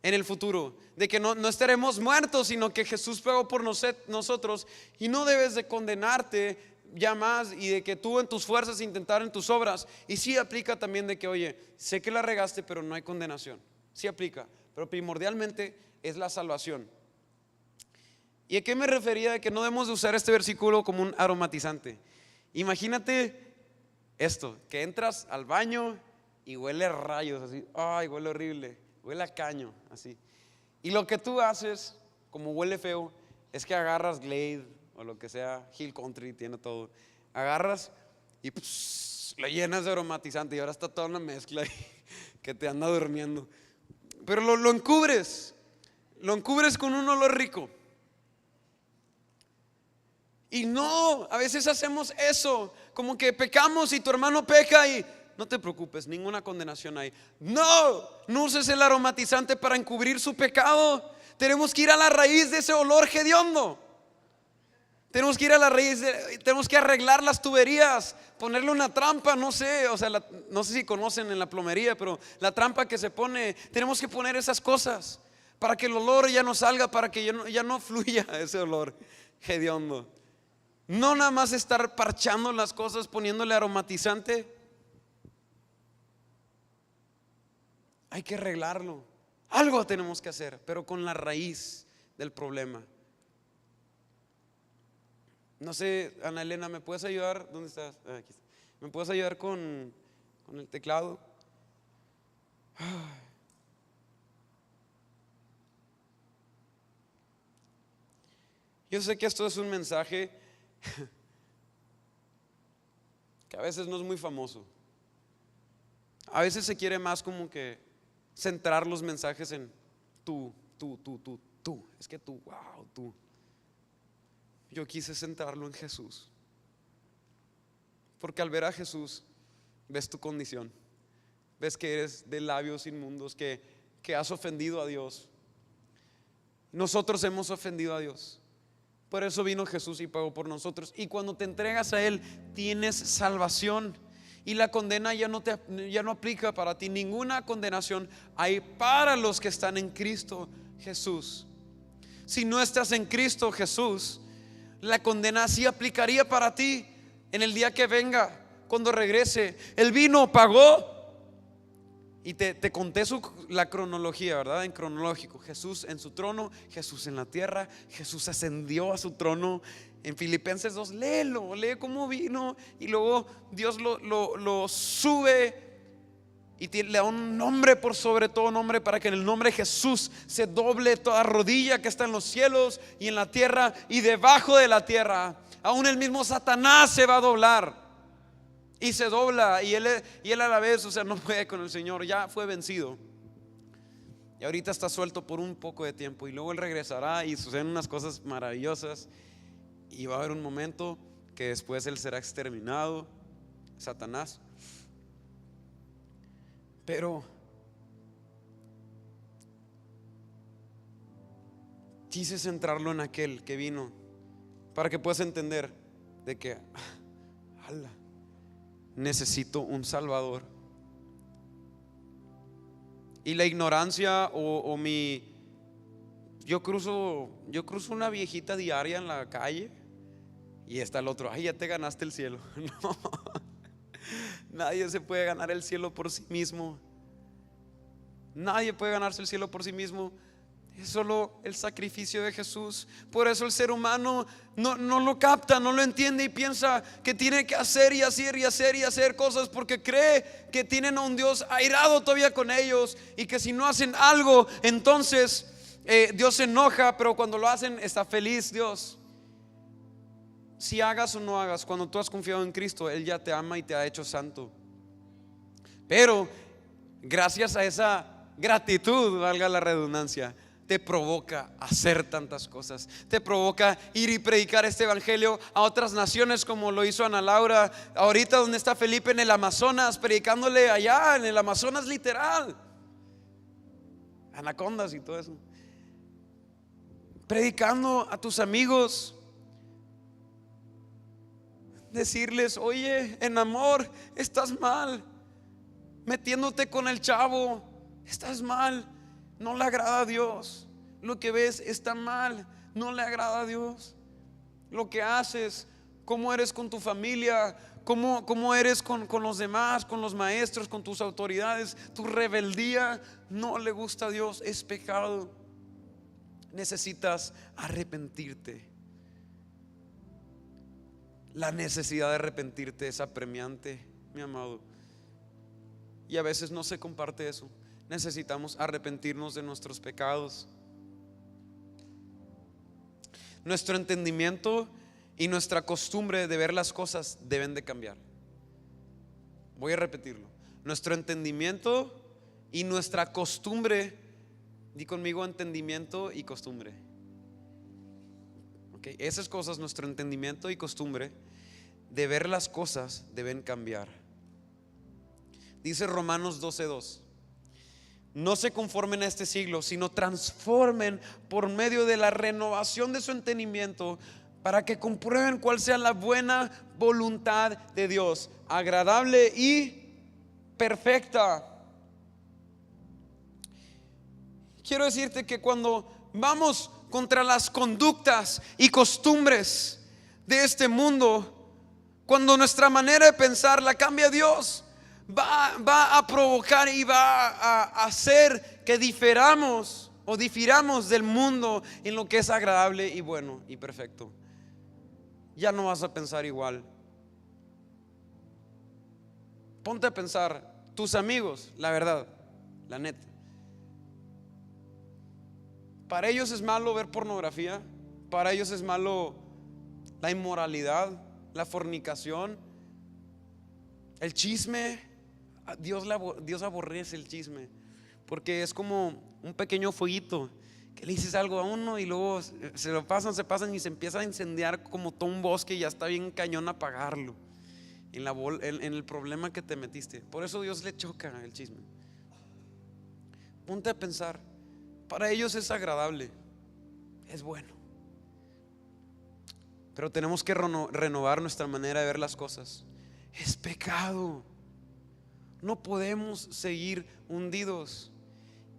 en el futuro, de que no estaremos muertos, sino que Jesús pagó por nosotros. Y no debes de condenarte ya más y de que tú en tus fuerzas intentar en tus obras. Y sí aplica también de que, oye, sé que la regaste, pero no hay condenación. Sí aplica, pero primordialmente es la salvación. ¿Y a qué me refería de que no debemos de usar este versículo como un aromatizante? Imagínate esto, que entras al baño y huele a rayos así, ay, huele horrible, huele a caño, así. Y lo que tú haces, como huele feo, es que agarras Glade o lo que sea, Hill Country, tiene todo. Agarras y lo llenas de aromatizante y ahora está toda una mezcla ahí que te anda durmiendo. Pero lo encubres con un olor rico. Y no, a veces hacemos eso, como que pecamos y tu hermano peca y no te preocupes, ninguna condenación hay. No uses el aromatizante para encubrir su pecado. Tenemos que ir a la raíz de ese olor hediondo. Tenemos que ir a la raíz, tenemos que arreglar las tuberías, ponerle una trampa, no sé, o sea, no sé si conocen en la plomería, pero la trampa que se pone, tenemos que poner esas cosas para que el olor ya no salga, para que ya no fluya ese olor hediondo. No nada más estar parchando las cosas, poniéndole aromatizante. Hay que arreglarlo. Algo tenemos que hacer, pero con la raíz del problema. No sé, Ana Elena, ¿me puedes ayudar? ¿Dónde estás? Aquí está. ¿Me puedes ayudar con el teclado? Yo sé que esto es un mensaje que a veces no es muy famoso. A veces se quiere más como que centrar los mensajes en tú. Es que tú, wow, tú. Yo quise centrarlo en Jesús, porque al ver a Jesús ves tu condición, ves que eres de labios inmundos, que has ofendido a Dios. Nosotros hemos ofendido a Dios. Por eso vino Jesús y pagó por nosotros. Y cuando te entregas a Él, tienes salvación. Y la condena ya no aplica para ti. Ninguna condenación hay para los que están en Cristo Jesús. Si no estás en Cristo Jesús, la condena sí aplicaría para ti en el día que venga, cuando regrese. Él vino, pagó. Y te conté la cronología, ¿verdad? En cronológico, Jesús en su trono, Jesús en la tierra, Jesús ascendió a su trono. En Filipenses 2, lee cómo vino. Y luego Dios lo sube y le da un nombre por sobre todo nombre, para que en el nombre de Jesús se doble toda rodilla que está en los cielos y en la tierra y debajo de la tierra. Aún el mismo Satanás se va a doblar. Y se dobla, y él a la vez, o sea, no puede con el Señor, ya fue vencido. Y ahorita está suelto por un poco de tiempo, y luego Él regresará y suceden unas cosas maravillosas. Y va a haber un momento que después Él será exterminado, Satanás. Pero quise centrarlo en aquel que vino, para que puedas entender de que necesito un Salvador. Y la ignorancia yo cruzo una viejita diaria en la calle y está el otro, ay, ya te ganaste el cielo. No, nadie se puede ganar el cielo por sí mismo. Nadie puede ganarse el cielo por sí mismo. Es solo el sacrificio de Jesús. Por eso el ser humano no lo capta, no lo entiende y piensa que tiene que hacer y hacer cosas, porque cree que tienen a un Dios airado todavía con ellos, y que si no hacen algo, entonces Dios se enoja, pero cuando lo hacen está feliz Dios. Si hagas o no hagas, cuando tú has confiado en Cristo, Él ya te ama y te ha hecho santo. Pero gracias a esa gratitud, valga la redundancia, te provoca hacer tantas cosas. Te provoca ir y predicar este evangelio a otras naciones, como lo hizo Ana Laura ahorita, donde está Felipe, en el Amazonas, predicándole allá en el Amazonas literal, anacondas y todo eso, predicando a tus amigos, decirles, oye, en amor, estás mal, metiéndote con el chavo, estás mal, no le agrada a Dios. Lo que ves está mal, no le agrada a Dios. Lo que haces, cómo eres con tu familia, cómo eres con los demás, con los maestros, con tus autoridades. Tu rebeldía no le gusta a Dios, es pecado. Necesitas arrepentirte. La necesidad de arrepentirte es apremiante, mi amado. Y a veces no se comparte eso. Necesitamos arrepentirnos de nuestros pecados. Nuestro entendimiento y nuestra costumbre de ver las cosas deben de cambiar. Voy a repetirlo. Nuestro entendimiento y nuestra costumbre. Di conmigo: entendimiento y costumbre. Okay, esas cosas, nuestro entendimiento y costumbre de ver las cosas deben cambiar. Dice Romanos 12:2: no se conformen a este siglo, sino transformen por medio de la renovación de su entendimiento, para que comprueben cuál sea la buena voluntad de Dios, agradable y perfecta. Quiero decirte que cuando vamos contra las conductas y costumbres de este mundo, cuando nuestra manera de pensar la cambia Dios, va a provocar y va a hacer que difiramos del mundo en lo que es agradable y bueno y perfecto. Ya no vas a pensar igual. Ponte a pensar, tus amigos, la verdad, la neta, para ellos es malo ver pornografía, para ellos es malo la inmoralidad, la fornicación, el chisme. Dios aborrece el chisme, porque es como un pequeño fueguito que le dices algo a uno y luego se pasan y se empieza a incendiar como todo un bosque y ya está bien cañón apagarlo en el problema que te metiste. Por eso Dios le choca el chisme. Ponte a pensar, para ellos es agradable, es bueno, pero tenemos que renovar nuestra manera de ver las cosas. Es pecado. No podemos seguir hundidos.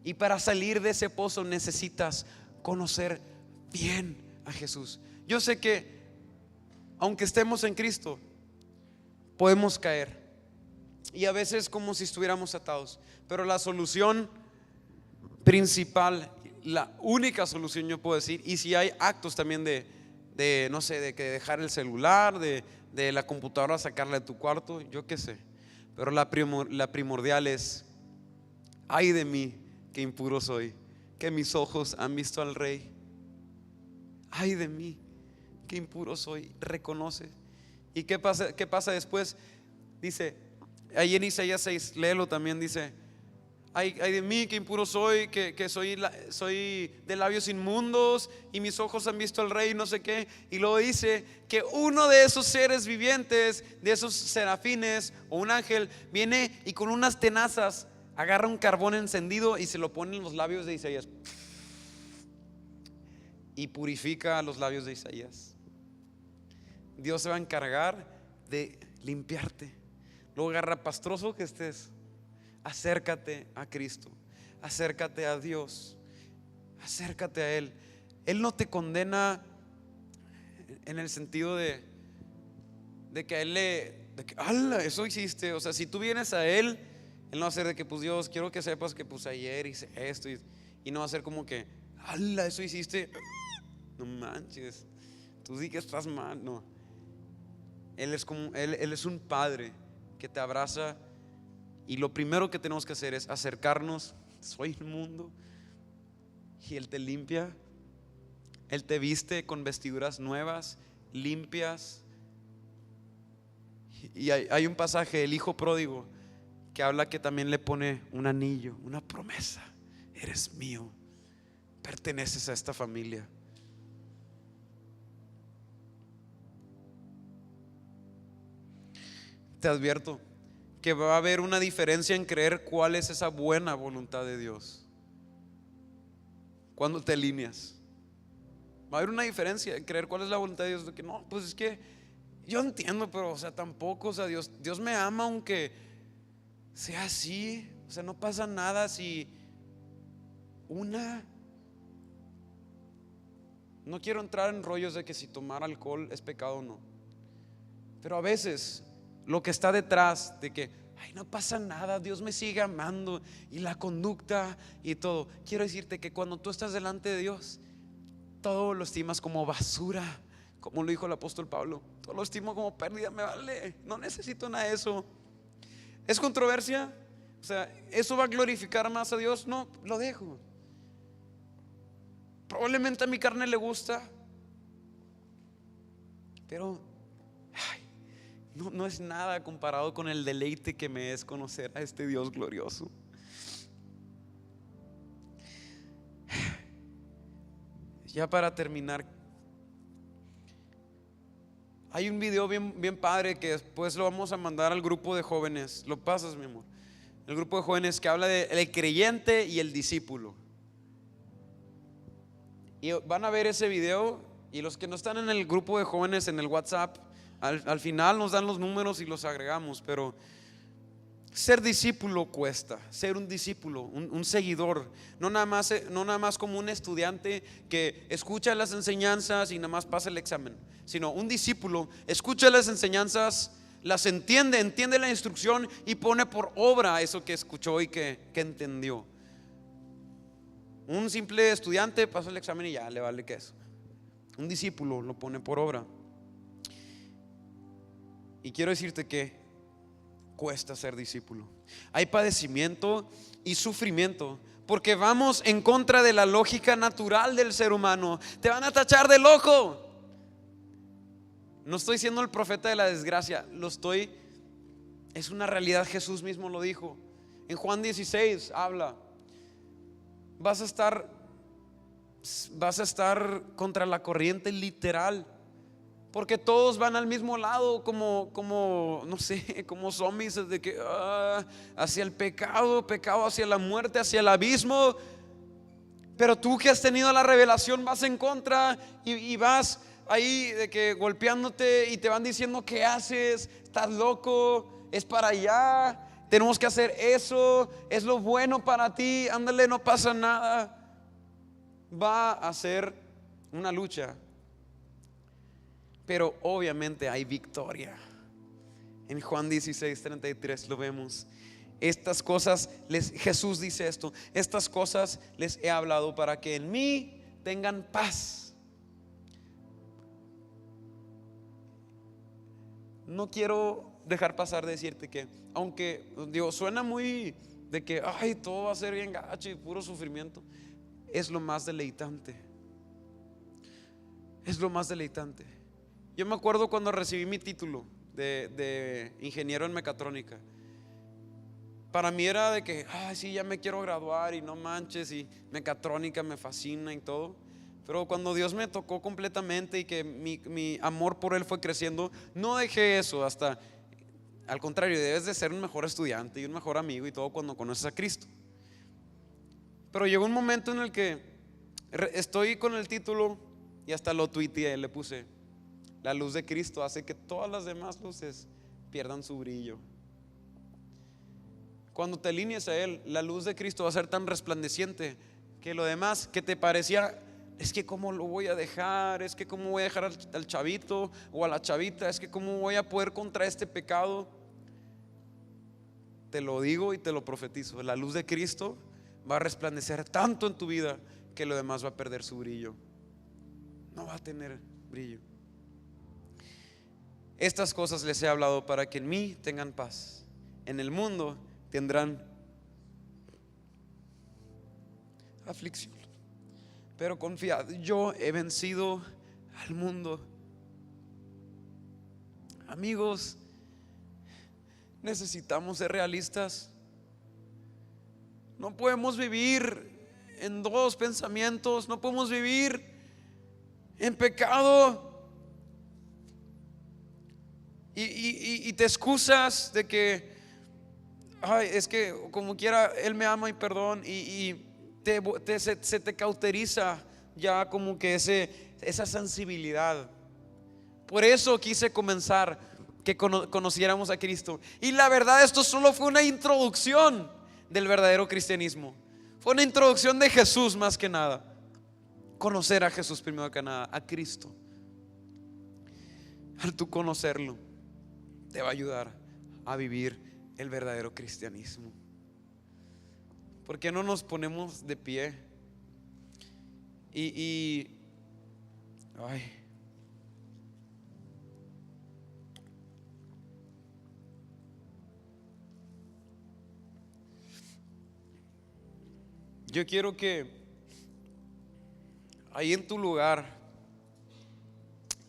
Y para salir de ese pozo necesitas conocer bien a Jesús. Yo sé que aunque estemos en Cristo, podemos caer, y a veces como si estuviéramos atados. Pero la solución principal, la única solución, yo puedo decir, y si hay actos también no sé, de que dejar el celular, de la computadora, sacarla de tu cuarto, yo qué sé. Pero la primordial es: ay de mí, que impuro soy, que mis ojos han visto al Rey. Ay de mí, que impuro soy. Reconoce. ¿Y qué pasa después? Dice ahí en Isaías 6, léelo también, dice: ay de mí, que impuro soy, que soy de labios inmundos y mis ojos han visto al Rey, no sé qué. Y luego dice que uno de esos seres vivientes, de esos serafines o un ángel, viene y con unas tenazas agarra un carbón encendido y se lo pone en los labios de Isaías y purifica los labios de Isaías. Dios se va a encargar de limpiarte. Luego, garrapastroso que estés, acércate a Cristo, acércate a Dios, acércate a Él. Él no te condena en el sentido de que a Él ¡ala! Eso hiciste. O sea, si tú vienes a Él no va a ser de que pues Dios, quiero que sepas que pues ayer hice esto, y no va a ser como que ¡ala! Eso hiciste, no manches, tú di que estás mal. No, Él es un padre que te abraza. Y lo primero que tenemos que hacer es acercarnos. Soy inmundo, y Él te limpia. Él te viste con vestiduras nuevas, limpias. Y hay un pasaje, el hijo pródigo, que habla que también le pone un anillo, una promesa: eres mío, perteneces a esta familia. Te advierto que va a haber una diferencia en creer cuál es esa buena voluntad de Dios. Cuando te alineas, va a haber una diferencia en creer cuál es la voluntad de Dios. De que no, pues es que yo entiendo, pero o sea, tampoco, o sea, Dios me ama aunque sea así. O sea, no pasa nada si no quiero entrar en rollos de que si tomar alcohol es pecado o no. Pero a veces lo que está detrás de que, ay, no pasa nada, Dios me sigue amando, y la conducta y todo, quiero decirte que cuando tú estás delante de Dios, todo lo estimas como basura, como lo dijo el apóstol Pablo. Todo lo estimo como pérdida, me vale, no necesito nada de eso. ¿Es controversia? O sea, ¿eso va a glorificar más a Dios? No, lo dejo. Probablemente a mi carne le gusta, pero ay, no es nada comparado con el deleite que me es conocer a este Dios glorioso. Ya para terminar, hay un video bien padre que después lo vamos a mandar al grupo de jóvenes. Lo pasas, mi amor. El grupo de jóvenes que habla de el creyente y el discípulo. Y van a ver ese video. Y los que no están en el grupo de jóvenes en el WhatsApp, al final nos dan los números y los agregamos. Pero ser discípulo cuesta. Ser un discípulo, un seguidor, no nada más como un estudiante que escucha las enseñanzas y nada más pasa el examen, sino un discípulo escucha las enseñanzas, las entiende la instrucción y pone por obra eso que escuchó y que entendió. Un simple estudiante pasa el examen y ya le vale que eso. Un discípulo lo pone por obra. Y quiero decirte que cuesta ser discípulo. Hay padecimiento y sufrimiento porque vamos en contra de la lógica natural del ser humano. Te van a tachar de loco. No estoy siendo el profeta de la desgracia, es una realidad. Jesús mismo lo dijo. En Juan 16 habla, vas a estar contra la corriente literal, porque todos van al mismo lado, como no sé, como zombies, de que hacia el pecado hacia la muerte, hacia el abismo. Pero tú que has tenido la revelación vas en contra y vas ahí de que golpeándote y te van diciendo qué haces, estás loco, es para allá, tenemos que hacer eso, es lo bueno para ti, ándale, no pasa nada. Va a ser una lucha, pero obviamente hay victoria. En Juan 16:33 lo vemos. Estas cosas Jesús dice esto: estas cosas les he hablado para que en mí tengan paz. No quiero dejar pasar de decirte que, aunque Dios suena muy de que ay, todo va a ser bien gacho y puro sufrimiento, es lo más deleitante. Es lo más deleitante. Yo me acuerdo cuando recibí mi título de ingeniero en mecatrónica. Para mí era de que ay, sí, ya me quiero graduar y no manches, y mecatrónica me fascina y todo. Pero cuando Dios me tocó completamente y que mi amor por Él fue creciendo, no dejé eso. Al contrario, debes de ser un mejor estudiante y un mejor amigo y todo cuando conoces a Cristo. Pero llegó un momento en el que estoy con el título y hasta lo tuiteé, le puse: la luz de Cristo hace que todas las demás luces pierdan su brillo. Cuando te alinees a Él, la luz de Cristo va a ser tan resplandeciente que lo demás que te parecía, es que cómo lo voy a dejar, es que cómo voy a dejar al chavito o a la chavita, es que cómo voy a poder contra este pecado. Te lo digo y te lo profetizo: la luz de Cristo va a resplandecer tanto en tu vida que lo demás va a perder su brillo. No va a tener brillo. Estas cosas les he hablado para que en mí tengan paz. En el mundo tendrán aflicción, pero confiad, yo he vencido al mundo. Amigos, necesitamos ser realistas. No podemos vivir en dos pensamientos, no podemos vivir en pecado y te excusas de que ay, es que como quiera Él me ama y perdón, y se te cauteriza ya como que esa sensibilidad. Por eso quise comenzar que conociéramos a Cristo. Y la verdad, esto solo fue una introducción del verdadero cristianismo. Fue una introducción de Jesús más que nada. Conocer a Jesús primero que nada, a Cristo. Al tú conocerlo, te va a ayudar a vivir el verdadero cristianismo. ¿Por qué no nos ponemos de pie? Ay. Yo quiero que ahí en tu lugar,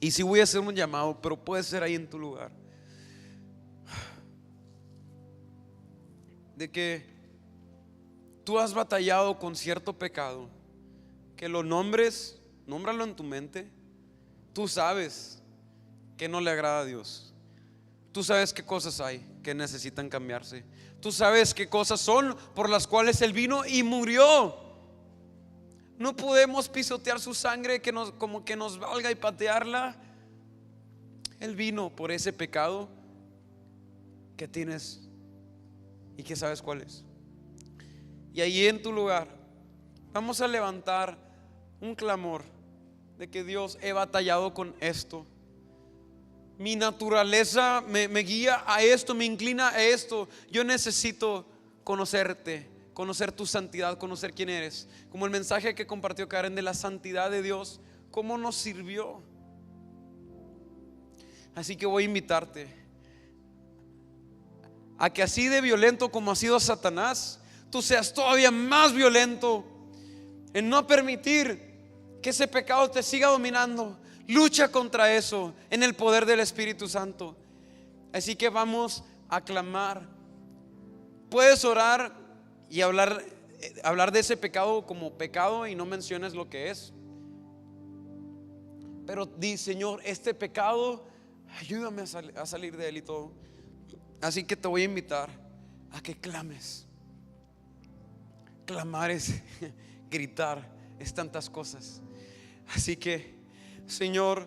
y si voy a hacer un llamado, pero puede ser ahí en tu lugar, de que tú has batallado con cierto pecado, que lo nombres, nómbralo en tu mente. Tú sabes que no le agrada a Dios. Tú sabes qué cosas hay que necesitan cambiarse. Tú sabes qué cosas son por las cuales Él vino y murió. No podemos pisotear su sangre como que nos valga y patearla. Él vino por ese pecado que tienes y que sabes cuál es. Y ahí en tu lugar vamos a levantar un clamor de que Dios, he batallado con esto. Mi naturaleza me guía a esto, me inclina a esto. Yo necesito conocerte, conocer tu santidad, conocer quién eres. Como el mensaje que compartió Karen de la santidad de Dios, cómo nos sirvió. Así que voy a invitarte a que así de violento como ha sido Satanás, tú seas todavía más violento en no permitir que ese pecado te siga dominando. Lucha contra eso en el poder del Espíritu Santo. Así que vamos a clamar. Puedes orar y hablar de ese pecado como pecado y no menciones lo que es. Pero di: Señor, este pecado, ayúdame a salir de él y todo. Así que te voy a invitar a que clames. Clamar es gritar, es tantas cosas. Así que, Señor,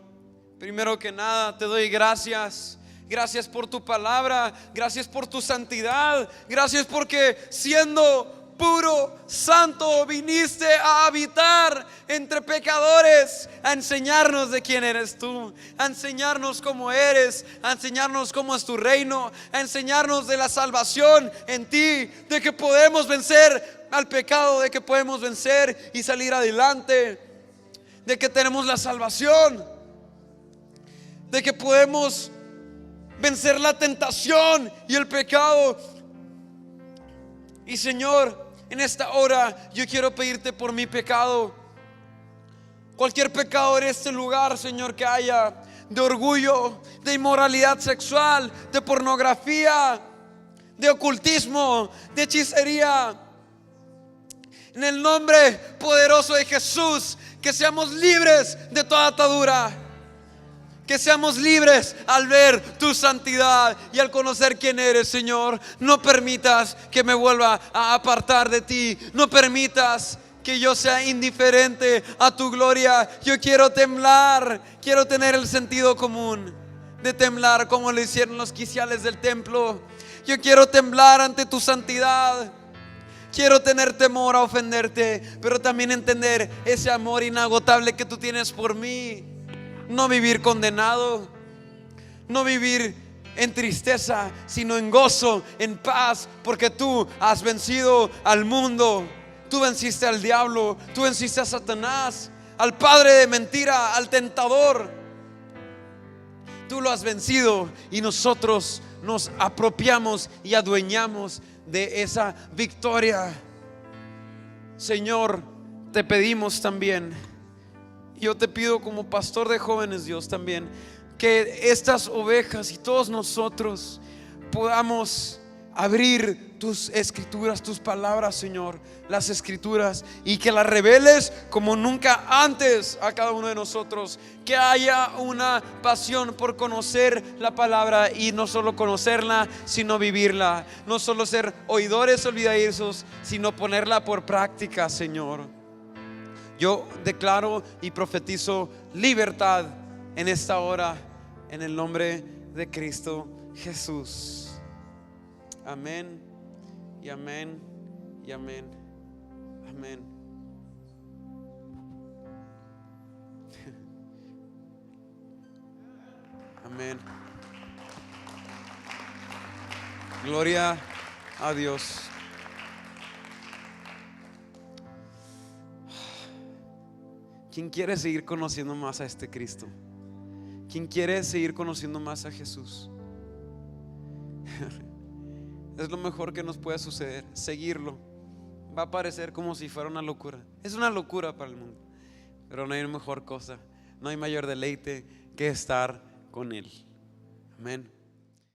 primero que nada te doy gracias. Gracias por tu palabra, gracias por tu santidad, gracias porque siendo puro, santo, viniste a habitar entre pecadores, a enseñarnos de quién eres tú, a enseñarnos cómo eres, a enseñarnos cómo es tu reino, a enseñarnos de la salvación en ti, de que podemos vencer al pecado, de que podemos vencer y salir adelante, de que tenemos la salvación, de que podemos vencer la tentación y el pecado. Y Señor, en esta hora yo quiero pedirte por mi pecado, cualquier pecado en este lugar, Señor, que haya de orgullo, de inmoralidad sexual, de pornografía, de ocultismo, de hechicería. En el nombre poderoso de Jesús, que seamos libres de toda atadura. Que seamos libres al ver tu santidad y al conocer quién eres, Señor. No permitas que me vuelva a apartar de ti. No permitas que yo sea indiferente a tu gloria. Yo quiero temblar, quiero tener el sentido común de temblar como lo hicieron los quiciales del templo. Yo quiero temblar ante tu santidad. Quiero tener temor a ofenderte, pero también entender ese amor inagotable que tú tienes por mí. No vivir condenado, no vivir en tristeza, sino en gozo, en paz, porque tú has vencido al mundo. Tú venciste al diablo, tú venciste a Satanás, al padre de mentira, al tentador. Tú lo has vencido y nosotros nos apropiamos y adueñamos de esa victoria. Señor, te pedimos también, yo te pido como pastor de jóvenes, Dios, también, que estas ovejas y todos nosotros podamos abrir tus escrituras, tus palabras, Señor, las escrituras, y que las reveles como nunca antes a cada uno de nosotros. Que haya una pasión por conocer la palabra, y no solo conocerla, sino vivirla. No solo ser oidores olvidadizos, sino ponerla por práctica, Señor. Yo declaro y profetizo libertad en esta hora, en el nombre de Cristo Jesús. Amén y amén y amén. Amén. Amén. Gloria a Dios. ¿Quién quiere seguir conociendo más a este Cristo? ¿Quién quiere seguir conociendo más a Jesús? Es lo mejor que nos puede suceder, seguirlo. Va a parecer como si fuera una locura. Es una locura para el mundo, pero no hay mejor cosa, no hay mayor deleite que estar con Él. Amén.